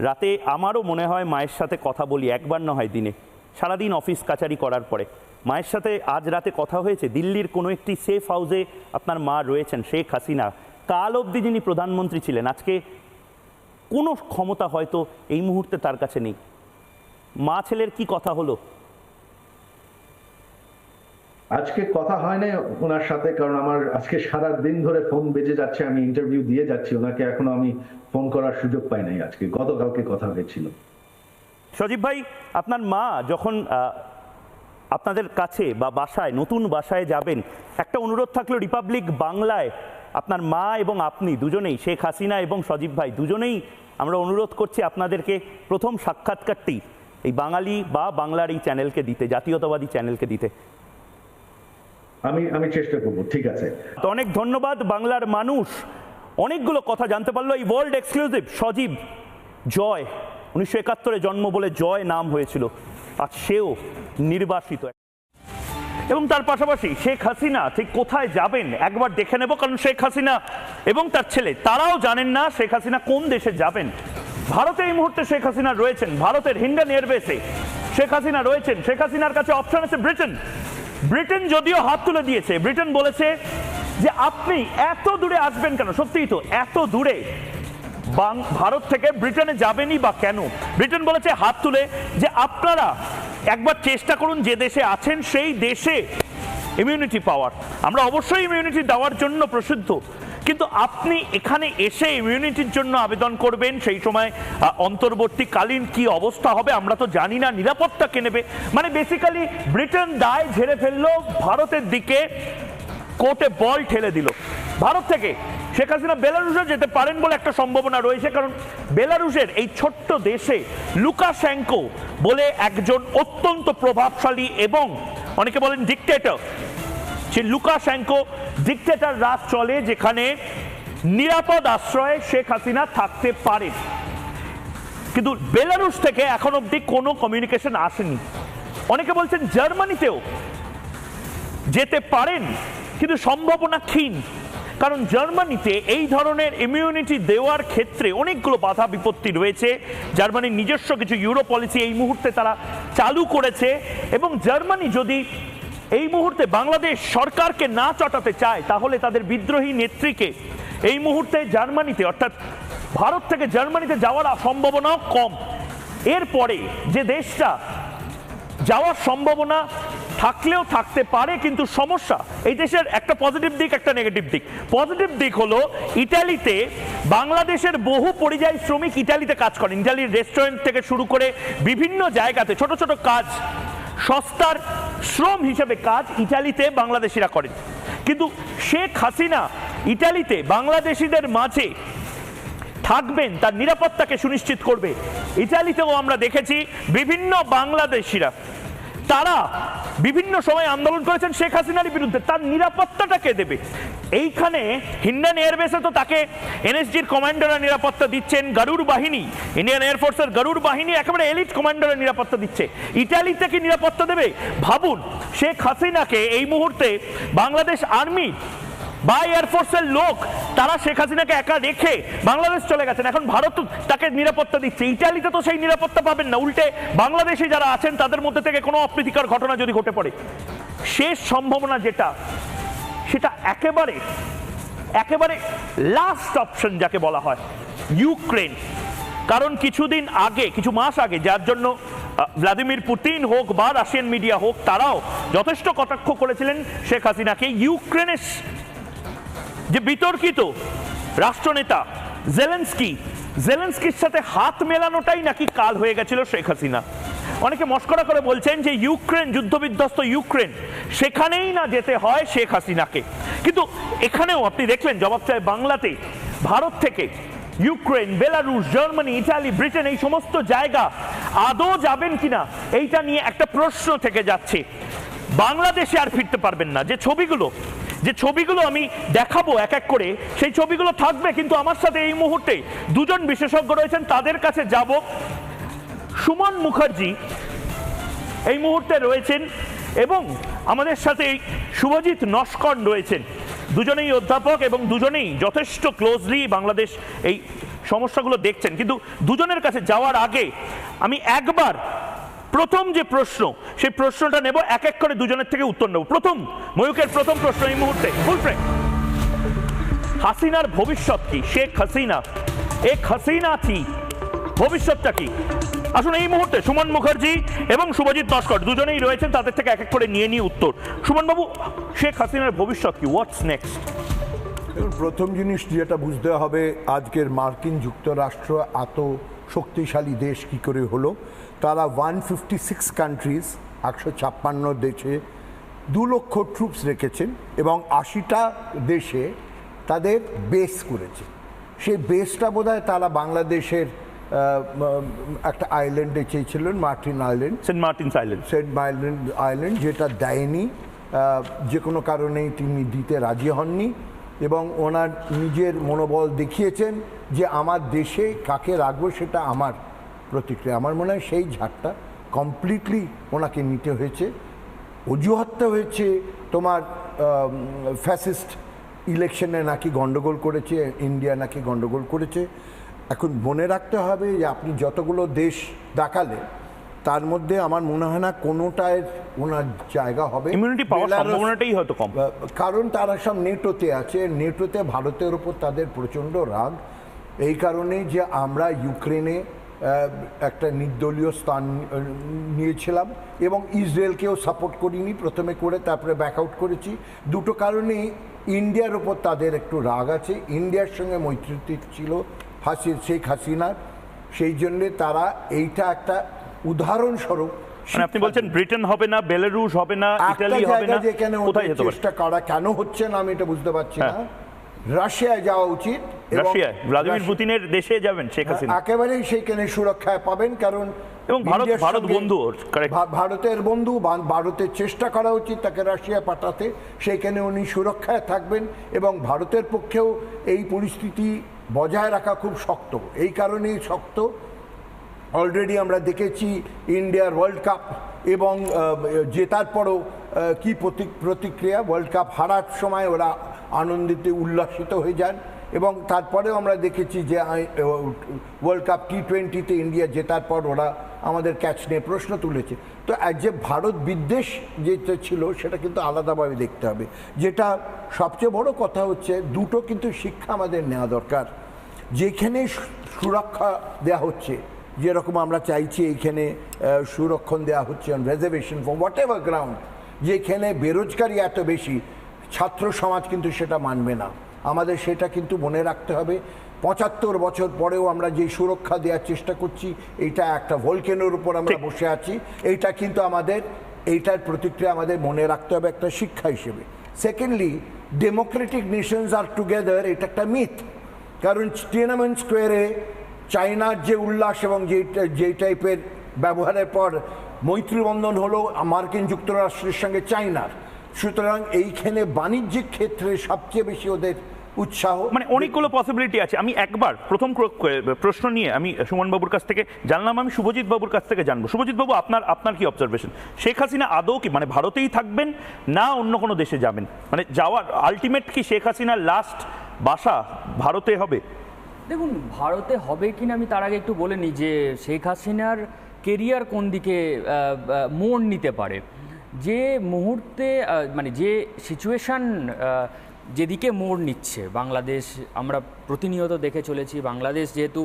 রাতে আমারও মনে হয় মায়ের সাথে কথা বলি, একবার না হয় দিনে। সারাদিন অফিস কাচারি করার পরে মায়ের সাথে আজ রাতে কথা হয়েছে। দিল্লির কোনো একটি সেফ হাউসে আপনার মা রয়েছেন, শেখ হাসিনা। কাল অবধি যিনি প্রধানমন্ত্রী ছিলেন, আজকে কোনো ক্ষমতা হয়তো এই মুহূর্তে তার কাছে নেই। মা ছেলের কি কথা হলো? আজকে কথা হয় নাই ওনার সাথে, কারণ আমার আজকে সারা দিন ধরে ফোন বেজে যাচ্ছে। আমি ইন্টারভিউ দিয়ে যাচ্ছি, ওনাকে এখনো আমি ফোন করার সুযোগ পাই নাই। আজকে গতকালকে কথা হয়েছিল। সজীব ভাই, আপনার মা যখন আপনাদের কাছে বা বাসায়, নতুন বাসায় যাবেন, একটা অনুরোধ থাকলো রিপাবলিক বাংলায় আপনার মা এবং আপনি দুজনেই, শেখ হাসিনা এবং সজীব ভাই দুজনেই আমরা অনুরোধ করছি আপনাদেরকে প্রথম সাক্ষাৎকারটি এই বাঙালি বা বাংলার এই চ্যানেলকে দিতে, জাতীয়তাবাদী চ্যানেলকে দিতে। আমি চেষ্টা করব। ঠিক আছে, তো অনেক ধন্যবাদ। বাংলার মানুষ অনেকগুলো কথা জানতে পারলো। এই ওয়ার্ল্ড এক্সক্লুসিভ সজীব জয়, 1971 জন্ম বলে জয় নাম হয়েছিল, আজ সেও নির্বাসিত। এবং তার পাশাপাশি শেখ হাসিনা ঠিক কোথায় যাবেন একবার দেখে নেব, কারণ শেখ হাসিনা এবং তার ছেলে তারাও জানেন না শেখ হাসিনা কোন দেশে যাবেন। ভারতে এই মুহূর্তে শেখ হাসিনা রয়েছেন, ভারতের হিন্ডন এয়ারবেসে শেখ হাসিনা রয়েছেন। শেখ হাসিনার কাছে অপশন আছে ব্রিটেন। ব্রিটেন যদিও হাত তুলে দিয়েছে, ব্রিটেন বলেছে যে আপনি এত দূরে আসবেন কেন? সত্যিই তো, এত দূরে ভারত থেকে ব্রিটেনে যাবেনই বা কেন? ব্রিটেন বলেছে হাত তুলে যে আপনারা একবার চেষ্টা করুন যে দেশে আছেন সেই দেশে ইমিউনিটি পাওয়ার। আমরা অবশ্যই ইমিউনিটি দেওয়ার জন্য প্রসিদ্ধ, কিন্তু আপনি এখানে এসে ইমিউনিটির জন্য আবেদন করবেন, সেই সময় অন্তর্বর্তীকালীন কি অবস্থা হবে আমরা তো জানি না, নিরাপত্তা কে নেবে। মানে বেসিক্যালি ব্রিটেন দায় ঝেড়ে ফেললো, ভারতের দিকে কোর্টে বল ঠেলে দিল। ভারত থেকে শেখ হাসিনা বেলারুশে যেতে পারেন বলে একটা সম্ভাবনা রয়েছে, কারণ বেলারুশের এই ছোট্ট দেশে লুকাশেঙ্কো বলে একজন অত্যন্ত প্রভাবশালী এবং অনেকে বলেন ডিক্টেটর, সে লুকাশেঙ্কো ডিক্টেটর রাজ চলে, যেখানে নিরাপদ আশ্রয়ে শেখ হাসিনা থাকতে পারেন। কিন্তু বেলারুশ থেকে এখন অব্দি কোনো কমিউনিকেশন আসেনি। অনেকে বলছেন জার্মানিতেও যেতে পারেন, কিন্তু সম্ভাবনা ক্ষীণ, কারণ জার্মানিতে এই ধরনের ইমিউনিটি দেওয়ার ক্ষেত্রে অনেকগুলো বাধা বিপত্তি রয়েছে। জার্মানির নিজস্ব কিছু ইউরো পলিসি এই মুহূর্তে তারা চালু করেছে, এবং জার্মানি যদি এই মুহূর্তে বাংলাদেশ সরকারকে না চটাতে চায়, তাহলে তাদের বিদ্রোহী নেত্রীকে এই মুহূর্তে জার্মানিতে অর্থাৎ ভারত থেকে জার্মানিতে যাওয়ার সম্ভাবনাও কম। এরপরে যে দেশটা যাওয়ার সম্ভাবনা থাকলেও থাকতে পারে, কিন্তু সমস্যা এই দেশের একটা পজিটিভ দিক একটা নেগেটিভ দিক। পজিটিভ দিক হলো ইটালিতে বাংলাদেশের বহু পরিযায়ী শ্রমিক ইটালিতে কাজ করেন। ইটালির রেস্টুরেন্ট থেকে শুরু করে বিভিন্ন জায়গাতে ছোট ছোট কাজ, সস্তার শ্রম হিসেবে কাজ ইটালিতে বাংলাদেশিরা করেন। কিন্তু শেখ হাসিনা ইটালিতে বাংলাদেশিদের মাঝে থাকবেন, তার নিরাপত্তাকে সুনিশ্চিত করবে। ইটালিতেও আমরা দেখেছি বিভিন্ন বাংলাদেশিরা তারা বিভিন্ন সময় আন্দোলন করেছেন শেখ হাসিনার বিরুদ্ধে, তার নিরাপত্তাটা কে দেবে? এইখানে হিন্ডেন এয়ারবেসে তো তাকে এনএসজির কমান্ডাররা নিরাপত্তা দিচ্ছেন, গরুড় বাহিনী, ইন্ডিয়ান এয়ারফোর্সের গরুড় বাহিনী একেবারে এলিট কমান্ডাররা নিরাপত্তা দিচ্ছে। ইটালিতে কি নিরাপত্তা দেবে? ভাবুন, শেখ হাসিনাকে এই মুহূর্তে বাংলাদেশ আর্মি বা এয়ারফোর্সের লোক তারা শেখ হাসিনাকে একা রেখে বাংলাদেশ চলে গেছেন, এখন ভারত তাকে নিরাপত্তা দিচ্ছে। ইটালিতে তো সেই নিরাপত্তা পাবেন না, উল্টে বাংলাদেশি যারা আছেন তাদের মধ্যে থেকে কোনো অপ্রীতিকর ঘটনা যদি ঘটে পড়ে, শেষ সম্ভাবনা যেটা সেটা একেবারে একেবারে লাস্ট অপশন যাকে বলা হয় ইউক্রেন। কারণ কিছুদিন আগে, কিছু মাস আগে, যার জন্য ভ্লাদিমির পুতিন হোক বা রাশিয়ান মিডিয়া হোক তারাও যথেষ্ট কটাক্ষ করেছিলেন শেখ হাসিনাকে, ইউক্রেনের যে বিতর্কিত রাষ্ট্রনেতা জেলেন্সকির সাথে হাত মেলানোটাই নাকি কাল হয়ে গেছিল শেখ হাসিনা। অনেকে মস্করা করে বলছেন যে ইউক্রেন, যুদ্ধবিধ্বস্ত ইউক্রেন, সেখানেই না যেতে হয় শেখ হাসিনাকে। কিন্তু এখানেও আপনি দেখলেন জবাব চায় বাংলাতে ভারত থেকে Ukraine, Belarus, Germany, Italy, Britain, এই সমস্ত জায়গা আদৌ যাবেন কিনা এইটা নিয়ে একটা প্রশ্ন থেকে যাচ্ছে। বাংলাদেশে আর ফিরতে পারবেন না। যে ছবিগুলো আমি দেখাবো এক এক করে, সেই ছবিগুলো থাকবে, কিন্তু আমার সাথে এই মুহূর্তে দুজন বিশেষজ্ঞ রয়েছেন, তাদের কাছে যাব। সুমন মুখার্জি এই মুহূর্তে রয়েছেন এবং আমাদের সাথে শুভজিৎ নস্কর রয়েছেন। দুজনেই অধ্যাপক এবং দুজনেই যথেষ্ট ক্লোজলি বাংলাদেশ এই সমস্যাগুলো দেখছেন। কিন্তু দুজনের কাছে যাওয়ার আগে আমি একবার প্রথম যে প্রশ্ন, সেই প্রশ্নটা নেব, এক এক করে দুজনের থেকে উত্তর নেব। প্রথম ময়ূকের প্রথম প্রশ্ন এই মুহূর্তে, হাসিনার ভবিষ্যৎ কি? শেখ হাসিনা, এক হাসিনা কি ভবিষ্যৎটা কি? আসুন এই মুহূর্তে সুমন মুখার্জি এবং শুভজিৎ নস্কর দুজনেই রয়েছেন, তাদের থেকে এক এক করে নিয়ে নিয়ে উত্তর। সুমন বাবু, শেখ হাসিনার ভবিষ্যৎ কি? What's next? প্রথম জিনিস যেটা বুঝতে হবে, আজকের মার্কিন যুক্তরাষ্ট্র এত শক্তিশালী দেশ কি করে হলো? তারা 156 কান্ট্রিজ, 156 দেশে 2 লক্ষ ট্রুপস রেখেছেন এবং 80টা দেশে তাদের বেস করেছে। সেই বেসটা বোধহয় তারা বাংলাদেশের একটা আইল্যান্ডে চেয়েছিলেন, সেন্ট মার্টিনস আইল্যান্ড, যেটা দেয়নি, যে কোনো কারণেই তিনি দিতে রাজি হননি এবং ওনার নিজের মনোবল দেখিয়েছেন যে আমার দেশে কাকে রাখবো সেটা আমার প্রতিক্রিয়া। আমার মনে হয় সেই ঝাড়টা কমপ্লিটলি ওনাকে নিতে হয়েছে। অজুহাতটা হয়েছে তোমার ফ্যাসিস্ট ইলেকশনে নাকি গন্ডগোল করেছে, ইন্ডিয়া নাকি গন্ডগোল করেছে। এখন মনে রাখতে হবে যে আপনি যতগুলো দেশ দেখালে তার মধ্যে আমার মনে হয় না কোনোটায় ওনার জায়গা হবে। ইমিউনিটি পাওয়ার সম্ভাবনাটাই হয়তো কম, কারণ তারা সব নেটোতে আছে। নেটোতে ভারতের উপর তাদের প্রচণ্ড রাগ, এই কারণেই যে আমরা ইউক্রেনে একটা নির্দলীয় স্থান নিয়েছিলাম এবং ইসরায়েলকেও সাপোর্ট করিনি, প্রথমে করে তারপরে ব্যাকআউট করেছি। দুটো কারণেই ইন্ডিয়ার ওপর তাদের একটু রাগ আছে। ইন্ডিয়ার সঙ্গে মৈত্রী ছিল শেখ হাসিনার, সেই জন্যে তারা এইটা একটা উদাহরণস্বরূপ। আপনি বলছেন ব্রিটেন হবে না, বেলারুশ হবে না, ইতালি হবে না, যেখানে চেষ্টা করা কেন হচ্ছে না আমি এটা বুঝতে পারছি না। রাশিয়ায় যাওয়া উচিত, রাশিয়ায় ভ্লাদিমির পুতিনের দেশে যাবেন শেখ হাসিনা, একেবারেই সেখানে সুরক্ষায় পাবেন। কারণ এবং ভারত বন্ধু, ভারতের বন্ধু, ভারতের চেষ্টা করা উচিত তাকে রাশিয়া পাঠাতে, সেইখানে উনি সুরক্ষায় থাকবেন এবং ভারতের পক্ষেও এই পরিস্থিতি বজায় রাখা খুব শক্ত। এই কারণেই শক্ত, অলরেডি আমরা দেখেছি ইন্ডিয়ার ওয়ার্ল্ড কাপ এবং জেতার পরও কি প্রতিক্রিয়া। ওয়ার্ল্ড কাপ হারার সময় ওরা আনন্দিত উল্লাসিত হয়ে যান এবং তারপরেও আমরা দেখেছি যে ওয়ার্ল্ড কাপ T20-তে ইন্ডিয়া জেতার পর ওরা আমাদের ক্যাচ নিয়ে প্রশ্ন তুলেছে। তো যে ভারত বিদ্বেষ যেটা ছিল সেটা কিন্তু আলাদাভাবে দেখতে হবে। যেটা সবচেয়ে বড় কথা হচ্ছে, দুটো কিন্তু শিক্ষা আমাদের নেওয়া দরকার। যেখানে সুরক্ষা দেওয়া হচ্ছে, যেরকম আমরা চাইছি এইখানে সুরক্ষণ দেওয়া হচ্ছে on reservation for what ever ground, যেখানে বেরোজগারি এত বেশি, ছাত্র সমাজ কিন্তু সেটা মানবে না। আমাদের সেটা কিন্তু মনে রাখতে হবে। ৭৫ বছর পরেও আমরা যে সুরক্ষা দেওয়ার চেষ্টা করছি, এইটা একটা ভলকেনোর উপর আমরা বসে আছি, এইটা কিন্তু এইটার প্রতিক্রিয়া আমাদের মনে রাখতে হবে একটা শিক্ষা হিসেবে। Secondly, Democratic Nations are together, এটা একটা মিথ। কারণ টিয়ানানমেন স্কোয়ারে চায়নার যে উল্লাস এবং যেই টাইপের ব্যবহারের পর মৈত্রীবন্ধন হলো মার্কিন যুক্তরাষ্ট্রের সঙ্গে চায়নার, সুতরাং এইখানে বাণিজ্যিক ক্ষেত্রে সবচেয়ে বেশি ওদের উৎসাহ, মানে অনেকগুলো পসিবিলিটি আছে। আমি একবার প্রথম প্রশ্ন নিয়ে আমি সুমন বাবুর কাছ থেকে জানলাম, আমি শুভজিৎ বাবুর কাছ থেকে জানবো। শুভজিৎ বাবু, আপনার কি অবজারভেশন? শেখ হাসিনা আদৌ কি মানে ভারতেই থাকবেন না অন্য কোনো দেশে যাবেন? মানে যাওয়ার আলটিমেট কি শেখ হাসিনার লাস্ট বাসা ভারতে হবে? দেখুন, ভারতে হবে কিনা আমি তার আগে একটু বলে নিই যে শেখ হাসিনার কেরিয়ার কোন দিকে মোড় নিতে পারে। যে মুহূর্তে মানে যে সিচুয়েশান যেদিকে মোড় নিচ্ছে বাংলাদেশ, আমরা প্রতিনিয়ত দেখে চলেছি। বাংলাদেশ যেহেতু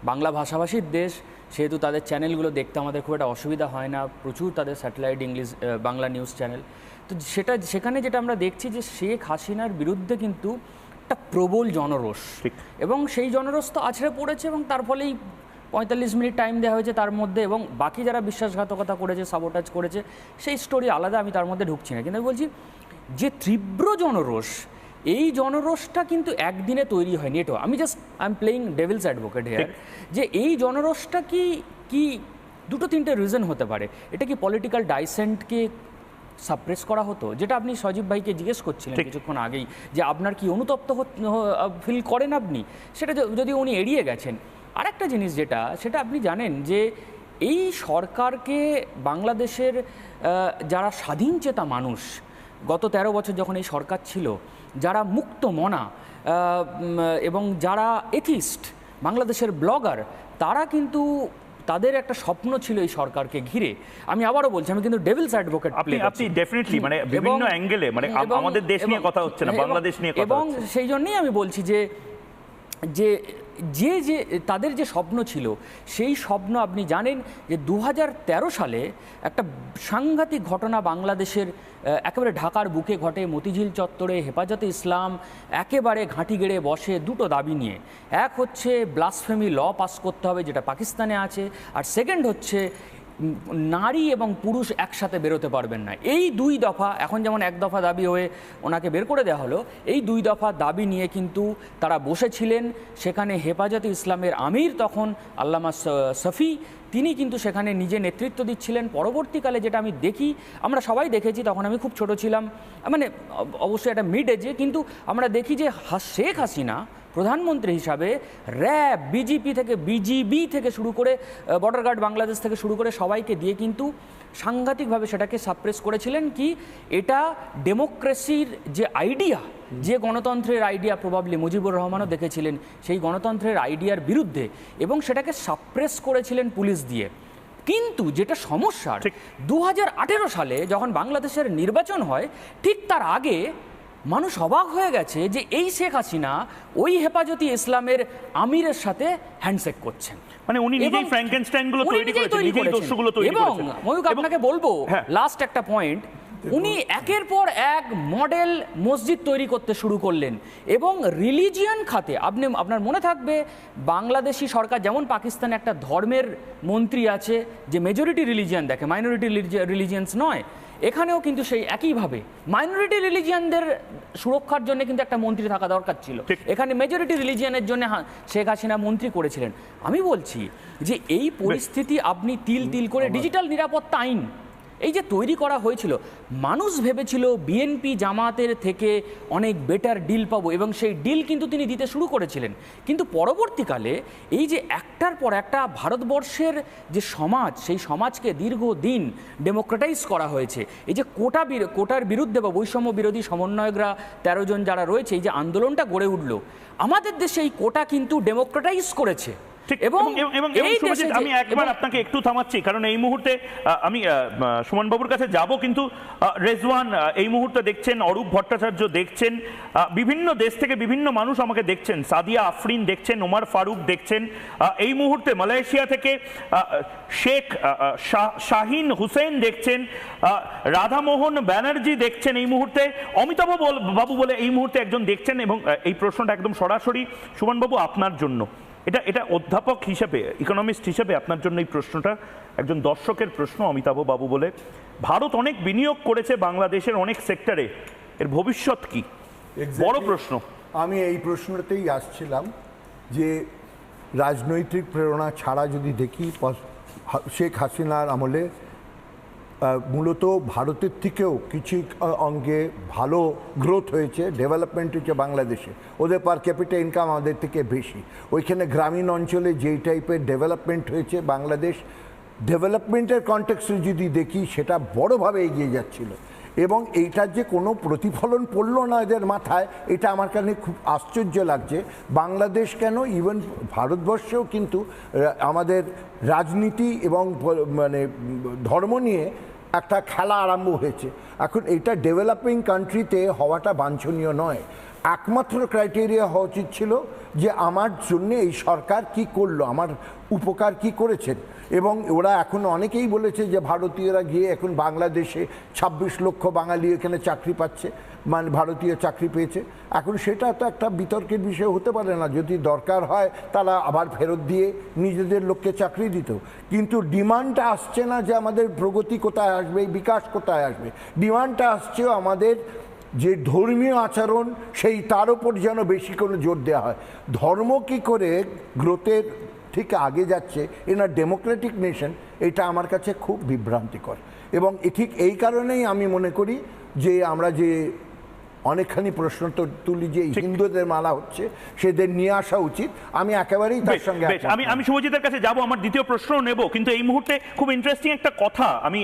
বাংলা ভাষাভাষীর দেশ, সেহেতু তাদের চ্যানেলগুলো দেখতে আমাদের খুব একটা অসুবিধা হয় না, প্রচুর তাদের satellite English Bangla news channel. তো সেখানে যেটা আমরা দেখছি যে শেখ হাসিনার বিরুদ্ধে কিন্তু একটা প্রবল জনরোষ, এবং সেই জনরোষ তো আছড়ে পড়েছে, এবং তার ফলেই ৪৫ মিনিট টাইম দেওয়া হয়েছে তার মধ্যে, এবং বাকি যারা বিশ্বাসঘাতকতা করেছে, সাবোটাজ করেছে, সেই স্টোরি আলাদা, আমি তার মধ্যে ঢুকছি না। কিন্তু আমি বলছি যে তীব্র জনরোষ, এই জনরোষটা কিন্তু একদিনে তৈরি হয়নি। এটাও আমি I am playing Devil's advocate here, যে এই জনরোষটা কি দুটো তিনটে রিজন হতে পারে। এটা কি পলিটিক্যাল ডাইসেন্টকে সাপ্রেস করা হতো, যেটা আপনি সজীব ভাইকে জিজ্ঞেস করছিলেন কিছুক্ষণ আগেই, যে আপনার কি অনুতপ্ত ফিল করেন আপনি, সেটা যদি উনি এড়িয়ে গেছেন। আরেকটা জিনিস সেটা আপনি জানেন যে এই সরকারকে বাংলাদেশের যারা স্বাধীনচেতা মানুষ, গত ১৩ বছর যখন এই সরকার ছিল, যারা মুক্ত মনা এবং যারা এথিস্ট, বাংলাদেশের ব্লগার, তারা কিন্তু তাদের একটা স্বপ্ন ছিল এই সরকারকে ঘিরে। আমি আবারও বলছি, আমি কিন্তু ডেভিলস অ্যাডভোকেট। আপনি ডেফিনেটলি মানে বিভিন্ন অ্যাঙ্গেলে, মানে আমাদের দেশ নিয়ে কথা হচ্ছে না, বাংলাদেশ নিয়ে কথা হচ্ছে। এবং সেই জন্যই আমি বলছি যে যে যে তাদের যে স্বপ্ন ছিল, সেই স্বপ্ন আপনি জানেন যে ২০১৩ সালে একটা সাংঘাতিক ঘটনা বাংলাদেশের একেবারে ঢাকার বুকে ঘটে। মতিঝিল চত্বরে হেফাজতে ইসলাম একেবারে ঘাঁটি গেড়ে বসে দুটো দাবি নিয়ে। এক হচ্ছে ব্লাসফেমি ল পাস করতে হবে, যেটা পাকিস্তানে আছে, আর সেকেন্ড হচ্ছে নারী এবং পুরুষ একসাথে বেরোতে পারবেন না। এই দুই দফা, এখন যেমন এক দফা দাবি হয়ে ওনাকে বের করে দেওয়া হলো, এই দুই দফা দাবি নিয়ে কিন্তু তারা বসেছিলেন। সেখানে হেফাজতে ইসলামের আমির তখন আল্লামা শফি, তিনি কিন্তু সেখানে নিজে নেতৃত্ব দিচ্ছিলেন। পরবর্তীকালে যেটা আমি দেখি, আমরা সবাই দেখেছি, তখন আমি খুব ছোট ছিলাম, মানে অবশ্যই একটা মিড এজে, কিন্তু আমরা দেখি যে শেখ হাসিনা প্রধানমন্ত্রী হিসাবে র্যাব, বিজিবি থেকে শুরু করে বর্ডার গার্ড বাংলাদেশ থেকে শুরু করে সবাইকে দিয়ে কিন্তু সাংঘাতিকভাবে সেটাকে সাপ্রেস করেছিলেন। কি এটা ডেমোক্রেসির যে আইডিয়া, যে গণতন্ত্রের আইডিয়া প্রবাবলি মুজিবুর রহমানও দেখেছিলেন, সেই গণতন্ত্রের আইডিয়ার বিরুদ্ধে, এবং সেটাকে সাপ্রেস করেছিলেন পুলিশ দিয়ে। কিন্তু যেটা সমস্যার, ২০১৮ সালে যখন বাংলাদেশের নির্বাচন হয়, ঠিক তার আগে মানুষ অবাক হয়ে গেছে যে এই শেখ হাসিনা ওই হেফাজতে ইসলামের আমিরের সাথে হ্যান্ডশেক করছেন। মানে উনি নিজেই ফ্র্যাঙ্কেনস্টাইনগুলো তৈরি করেছেন, নিজেই দোষগুলো তৈরি করেছেন। এবং ময়ূক, আপনাকে বলবো লাস্ট একটা পয়েন্ট, উনি একের পর এক মডেল মসজিদ তৈরি করতে শুরু করলেন, এবং রিলিজিয়ান খাতে আপনার মনে থাকবে, বাংলাদেশি সরকার যেমন পাকিস্তানে একটা ধর্মের মন্ত্রী আছে যে মেজরিটি রিলিজিয়ান দেখে, মাইনরিটি রিলিজিয়ান্স নয়, এখানেও কিন্তু সেই একইভাবে মাইনরিটি রিলিজিয়ানদের সুরক্ষার জন্য কিন্তু একটা মন্ত্রী থাকা দরকার ছিল। এখানে মেজরিটি রিলিজিয়ানের জন্য শেখ হাসিনা মন্ত্রী করেছিলেন। আমি বলছি যে এই পরিস্থিতি আপনি তিল তিল করে ডিজিটাল নিরাপত্তা আইন এই যে তৈরি করা হয়েছিল, মানুষ ভেবেছিল বিএনপি জামাতের থেকে অনেক বেটার ডিল পাবো, এবং সেই ডিল কিন্তু তিনি দিতে শুরু করেছিলেন। কিন্তু পরবর্তীকালে এই যে একটার পর একটা ভারতবর্ষের যে সমাজ, সেই সমাজকে দীর্ঘদিন ডেমোক্রেটাইজ করা হয়েছে। এই যে কোটার বিরুদ্ধে বা বৈষম্য বিরোধী সমন্বয়করা ১৩ জন যারা রয়েছে, এই যে আন্দোলনটা গড়ে উঠল, আমাদের দেশে এই কোটা কিন্তু ডেমোক্রেটাইজ করেছে। ঠিক এবং এবং এই শুভজিৎ, দেশে আমি একবার আপনাকে একটু থামাচ্ছি, কারণ এই মুহূর্তে আমি সুমন বাবুর কাছে যাব, কিন্তু রেজওয়ান এই মুহূর্তে দেখছেন, অরূপ ভট্টাচার্য দেখছেন, বিভিন্ন দেশ থেকে বিভিন্ন মানুষ আমাকে দেখছেন, সাদিয়া আফরিন দেখছেন, ওমর ফারুক দেখছেন, এই মুহূর্তে মালয়েশিয়া থেকে শেখ শাহিন হুসেন দেখছেন, রাধামোহন ব্যানার্জি দেখছেন, এই মুহূর্তে অমিতাভ বাবু বলে এই মুহূর্তে একজন দেখছেন। এবং এই প্রশ্নটা একদম সরাসরি সুমন বাবু আপনার জন্য, এটা অধ্যাপক হিসেবে, ইকোনমিস্ট হিসেবে আপনার জন্য এই প্রশ্নটা একজন দর্শকের প্রশ্ন। অমিতাভ বাবু বলে, ভারত অনেক বিনিয়োগ করেছে বাংলাদেশের অনেক সেক্টরে, এর ভবিষ্যৎ কি? বড় প্রশ্ন। আমি এই প্রশ্নটাতেই আসছিলাম যে রাজনৈতিক প্রেরণা ছাড়া যদি দেখি শেখ হাসিনার আমলে মূলত ভারতের থেকেও কিছু অঙ্গে ভালো গ্রোথ হয়েছে, ডেভেলপমেন্ট হয়েছে বাংলাদেশে। ওদের পার ক্যাপিটাল ইনকাম আমাদের থেকে বেশি। ওইখানে গ্রামীণ অঞ্চলে যেই টাইপের ডেভেলপমেন্ট হয়েছে, বাংলাদেশ ডেভেলপমেন্টের কনটেক্সটে যদি দেখি সেটা বড়োভাবে এগিয়ে যাচ্ছিল। এবং এইটার যে কোনো প্রতিফলন পড়লো না এদের মাথায়, এটা আমার কাছে খুব আশ্চর্য লাগছে। বাংলাদেশ কেন, ইভেন ভারতবর্ষেও কিন্তু আমাদের রাজনীতি এবং মানে ধর্ম নিয়ে একটা খেলা আরম্ভ হয়েছে। এখন এটা ডেভেলপিং কান্ট্রিতে হওয়াটা বাঞ্ছনীয় নয়। একমাত্র ক্রাইটেরিয়া হওয়া উচিত ছিল যে আমার জন্য এই সরকার কি করলো, আমার উপকার কি করেছেন। এবং ওরা এখন অনেকেই বলেছে যে ভারতীয়রা গিয়ে এখন বাংলাদেশে 26 লক্ষ বাঙালি এখানে চাকরি পাচ্ছে, মানে ভারতীয় চাকরি পেয়েছে। এখন সেটা তো একটা বিতর্কের বিষয় হতে পারে না। যদি দরকার হয় তারা আবার ফেরত দিয়ে নিজেদের লোককে চাকরি দিত। কিন্তু ডিমান্ডটা আসছে না যে আমাদের প্রগতি কোথায় আসবে, বিকাশ কোথায় আসবে। ডিমান্ডটা আসছে আমাদের যে ধর্মীয় আচরণ, সেই তার উপর যেন বেশি করে জোর দেওয়া হয়। ধর্ম কী করে গ্রোথের ঠিক আগে যাচ্ছে ইন আ ডেমোক্রেটিক নেশন, এটা আমার কাছে খুব বিভ্রান্তিকর। এবং ঠিক এই কারণেই আমি মনে করি যে আমরা যে অনেকখানি প্রশ্ন তো তুলি যে হিন্দুদের মালা হচ্ছে, সেদের নিয়ে আসা উচিত। আমি একেবারেই তার সঙ্গে আমি শুভজিতের কাছে যাব, আমার দ্বিতীয় প্রশ্ন নেব, কিন্তু এই মুহূর্তে খুব ইন্টারেস্টিং একটা কথা, আমি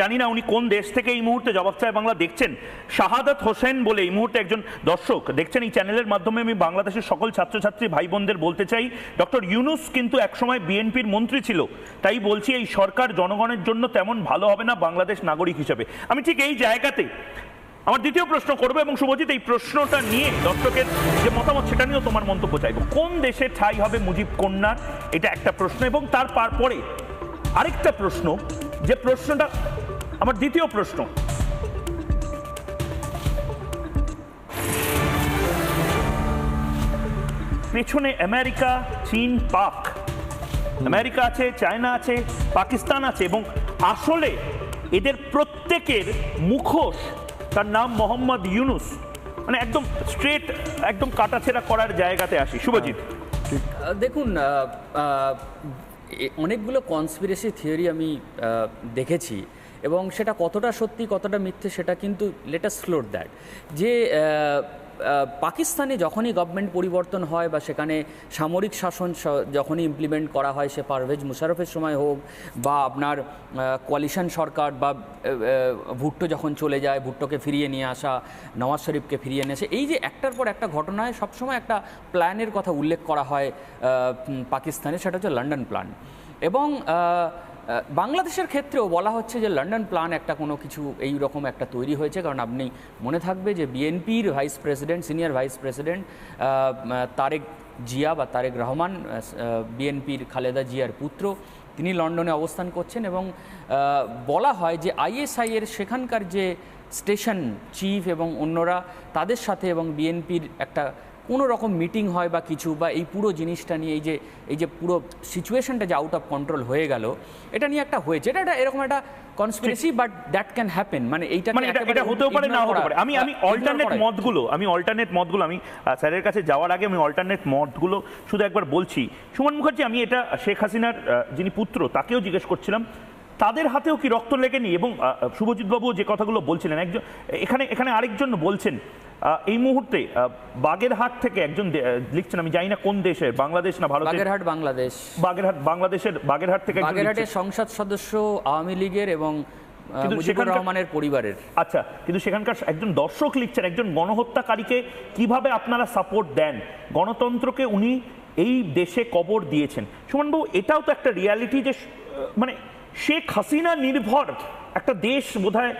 জানি না উনি কোন দেশ থেকে এই মুহূর্তে জবাব চায় বাংলা দেখছেন। শাহাদাত হোসেন বলে এই মুহূর্তে একজন দর্শক দেখছেন এই চ্যানেলের মাধ্যমে। আমি বাংলাদেশের সকল ছাত্রছাত্রী ভাই বোনদের বলতে চাই, ডক্টর ইউনূস কিন্তু একসময় বিএনপির মন্ত্রী ছিল, তাই বলছি এই সরকার জনগণের জন্য তেমন ভালো হবে না বাংলাদেশ নাগরিক হিসেবে। আমি ঠিক এই জায়গাতে আমার দ্বিতীয় প্রশ্ন করবো, এবং শুভজিৎ এই প্রশ্নটা নিয়ে দর্শকের যে মতামত সেটা নিয়েও তোমার মন্তব্য চাইবো। কোন দেশে ঠাঁই হবে মুজিব কন্যার, এটা একটা প্রশ্ন। এবং তারপরে আরেকটা প্রশ্ন, যে প্রশ্নটা আমার দ্বিতীয় প্রশ্ন, পেছনে আমেরিকা, চীন, পাক, আমেরিকা আছে, চায়না আছে, পাকিস্তান আছে, এবং আসলে এদের প্রত্যেকের মুখোশ, তার নাম মোহাম্মদ ইউনূস। মানে একদম স্ট্রেট, একদম কাটাছেড়া করার জায়গাতে আসি। শুভজিৎ, দেখুন, অনেকগুলো কনস্পিরেসি থিওরি আমি দেখেছি, এবং সেটা কতটা সত্যি কতটা মিথ্যে সেটা কিন্তু লেট আস ফ্লোর দ্যাট। যে পাকিস্তানে যখনই গভর্নমেন্ট পরিবর্তন হয় বা সেখানে সামরিক শাসন যখনই ইমপ্লিমেন্ট করা হয়, সে পারভেজ মুশারফের সময় হোক বা আপনার কোয়ালিশন সরকার বা ভুট্টো যখন চলে যায়, ভুট্টোকে ফিরিয়ে নিয়ে আসা, নওয়াজ শরীফকে ফিরিয়ে নিয়ে আসা, এই যে একটার পর একটা ঘটনায় সবসময় একটা প্ল্যানের কথা উল্লেখ করা হয় পাকিস্তানে, সেটা হচ্ছে লন্ডন প্ল্যান। এবং বাংলাদেশের ক্ষেত্রেও বলা হচ্ছে যে লন্ডন প্ল্যান একটা কোনো কিছু এই রকম একটা তৈরি হয়েছে। কারণ আপনি মনে থাকবে যে বিএনপির vice president, senior vice president Tarique Zia বা তারেক রহমান, বিএনপির খালেদা জিয়ার পুত্র, তিনি লন্ডনে অবস্থান করছেন। এবং বলা হয় যে আইএসআই এর সেখানকার যে স্টেশন চিফ এবং অন্যরা তাদের সাথে এবং বিএনপির একটা কোনো রকম মিটিং হয় বা কিছু, বা এই পুরো জিনিসটা নিয়ে এই যে পুরো সিচুয়েশনটা যে আউট অফ কন্ট্রোল হয়ে গেল, এটা নিয়ে একটা হয়েছে। এটা এরকম একটা conspiracy, but that can happen. মানে এইটা এটা হতেও পারে, না হতে পারে। আমি অল্টারনেট মতগুলো আমি স্যারের কাছে যাওয়ার আগে আমি অল্টারনেট মতগুলো শুধু একবার বলছি। সুমন মুখার্জি, আমি এটা শেখ হাসিনার যিনি পুত্র তাকেও জিজ্ঞেস করছিলাম, তাদের হাতেও কি রক্ত লেগেনি? এবং শুভজিৎ বাবু যে কথাগুলো বলছিলেন, একজন এখানে আরেকজন বলছেন এই মুহূর্তে বাগেরহাট থেকে একজন লিখছেন, আমি জানি না কোন দেশের, বাংলাদেশ না ভারত, বাগেরহাট থেকে বাগেরহাটের সংসদ সদস্য আওয়ামী লীগের এবং মুজিবুর রহমানের পরিবারের। আচ্ছা, কিন্তু সেখানকার একজন দর্শক লিখছেন, একজন গণহত্যাকারীকে কিভাবে আপনারা সাপোর্ট দেন? গণতন্ত্রকে উনি এই দেশে কবর দিয়েছেন। সুমনবাবু, এটাও তো একটা রিয়ালিটি যে মানে শেখ হাসিনা নির্ভর একটা দেশ বোধহয়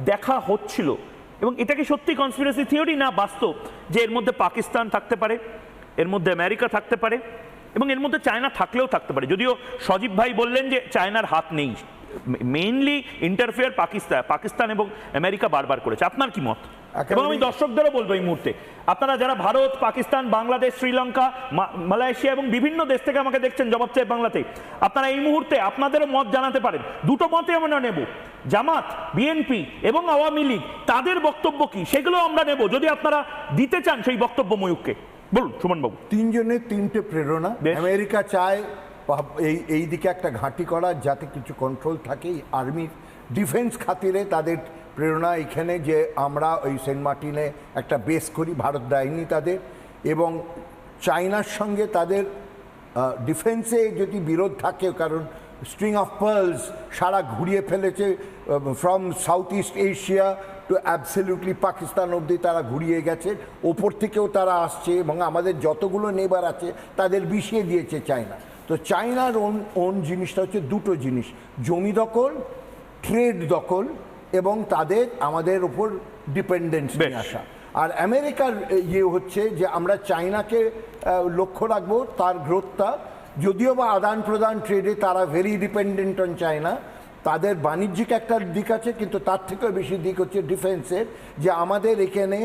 দেখা হচ্ছিল, এবং এটা কি সত্যি কনস্পিরেসি থিওরি না বাস্তব যে এর মধ্যে পাকিস্তান থাকতে পারে, এর মধ্যে আমেরিকা থাকতে পারে, এবং এর মধ্যে চায়না থাকলেও থাকতে পারে? যদিও সজীব ভাই বললেন যে চায়নার হাত নেই, মেইনলি ইন্টারফেয়ার পাকিস্তান এবং আমেরিকা বারবার করেছে। আপনার কি মত? এবং আমি দর্শকদেরও বলবো এই মুহূর্তে, আপনারা যারা ভারত, পাকিস্তান, বাংলাদেশ, শ্রীলঙ্কা, মালয়েশিয়া এবং বিভিন্ন দেশ থেকে আমাকে দেখছেন জবাব চাই বাংলাতে, আপনারা এই মুহূর্তে আপনাদেরও মত জানাতে পারেন। দুটো মতে আমরা নেব, জামাত, বিএনপি এবং আওয়ামী লীগ তাদের বক্তব্য কি সেগুলো আমরা নেব, যদি আপনারা দিতে চান সেই বক্তব্য ময়ূককে। বলুন সুমনবাবু। তিনজনের তিনটে প্রেরণা। আমেরিকা চায় এই দিকে একটা ঘাঁটি করা যাতে কিছু কন্ট্রোল থাকে আর্মির ডিফেন্স খাতিরে, তাদের প্রেরণা এখানে যে আমরা ওই সেন্ট মার্টিনে একটা বেস করি, ভারত দেয়নি তাদের। এবং চায়নার সঙ্গে তাদের ডিফেন্সে যদি বিরোধ থাকে, কারণ স্ট্রিং অফ পার্লস সারা ঘুরিয়ে ফেলেছে from south east Asia to absolutely Pakistan অবধি তারা ঘুরিয়ে গেছে, ওপর থেকেও তারা আসছে এবং আমাদের যতগুলো নেবার আছে তাদের বিষিয়ে দিয়েছে চায়না। তো চায়নার ওন জিনিসটা হচ্ছে দুটো জিনিস, জমি দখল, ট্রেড দখল, এবং তাদের আমাদের ওপর ডিপেন্ডেন্স নিয়ে আসা। আর আমেরিকার ইয়ে হচ্ছে যে আমরা চায়নাকে লক্ষ্য রাখবো, তার গ্রোথটা, যদিও বা আদান প্রদান ট্রেডে তারা ভেরি ডিপেন্ডেন্ট অন চায়না, তাদের বাণিজ্যিক একটা দিক আছে, কিন্তু তার থেকেও বেশি দিক হচ্ছে ডিফেন্সের, যে আমাদের এখানে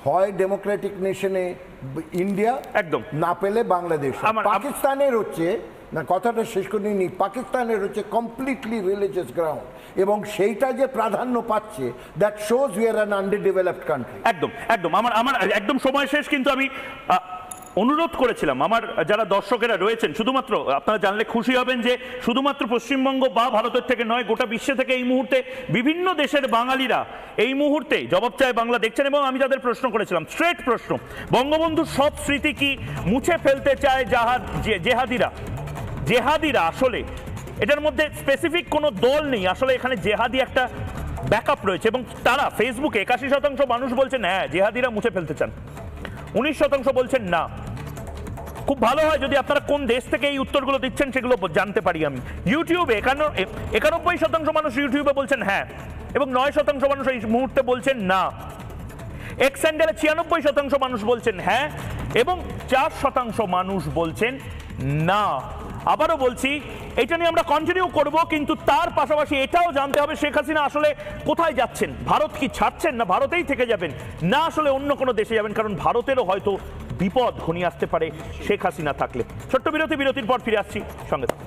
হয় ডেমোক্রেটিক নেশনে ইন্ডিয়া, একদম না পেলে বাংলাদেশ। পাকিস্তানের হচ্ছে না, কথাটা শেষ করে নিই, পাকিস্তানের হচ্ছে কমপ্লিটলি রিলিজিয়াস গ্রাউন্ড, এবং সেইটা যে প্রাধান্য পাচ্ছে, that shows we are an under developed country. একদম একদম আমার একদম সময় শেষ, কিন্তু আমি অনুরোধ করেছিলাম আমার যারা দর্শকেরা রয়েছেন, শুধুমাত্র আপনারা জানলে খুশি হবেন যে শুধুমাত্র পশ্চিমবঙ্গ বা ভারতের থেকে নয়, গোটা বিশ্বে থেকে এই মুহূর্তে বিভিন্ন দেশের বাঙালিরা এই মুহূর্তে জবাব চায় বাংলা দেখছেন। এবং আমি যাদের প্রশ্ন করেছিলাম, স্ট্রেট প্রশ্ন, বঙ্গবন্ধুর সব স্মৃতি কি মুছে ফেলতে চায় জেহাদিরা? আসলে এটার মধ্যে স্পেসিফিক কোনো দল নেই, আসলে এখানে জেহাদি একটা ব্যাকআপ রয়েছে, এবং তারা ফেসবুকে 81% মানুষ বলছেন হ্যাঁ জেহাদিরা মুছে ফেলতে চান, 19% বলছেন না। খুব ভালো হয় যদি আপনারা কোন দেশ থেকে এই উত্তরগুলো দিচ্ছেন সেগুলো জানতে পারি আমি। ইউটিউবে 91% মানুষ ইউটিউবে বলছেন হ্যাঁ, এবং 9% মানুষ এই মুহূর্তে বলছেন না। এক্স হ্যান্ডেলে 96% মানুষ বলছেন হ্যাঁ, এবং 4% মানুষ বলছেন না। আবারও বলছি, এটা নিয়ে আমরা কন্টিনিউ করব, কিন্তু তার পাশাপাশি এটাও জানতে হবে শেখ হাসিনা আসলে কোথায় যাচ্ছেন, ভারত কি ছাড়ছেন, না ভারতেই থেকে যাবেন, না আসলে অন্য কোনো দেশে যাবেন, কারণ ভারতেরও হয়তো বিপদ ঘনিয়ে আসতে পারে শেখ হাসিনা থাকলে। ছোট্ট বিরতির পর ফিরে আসছি, সঙ্গে থাকুন।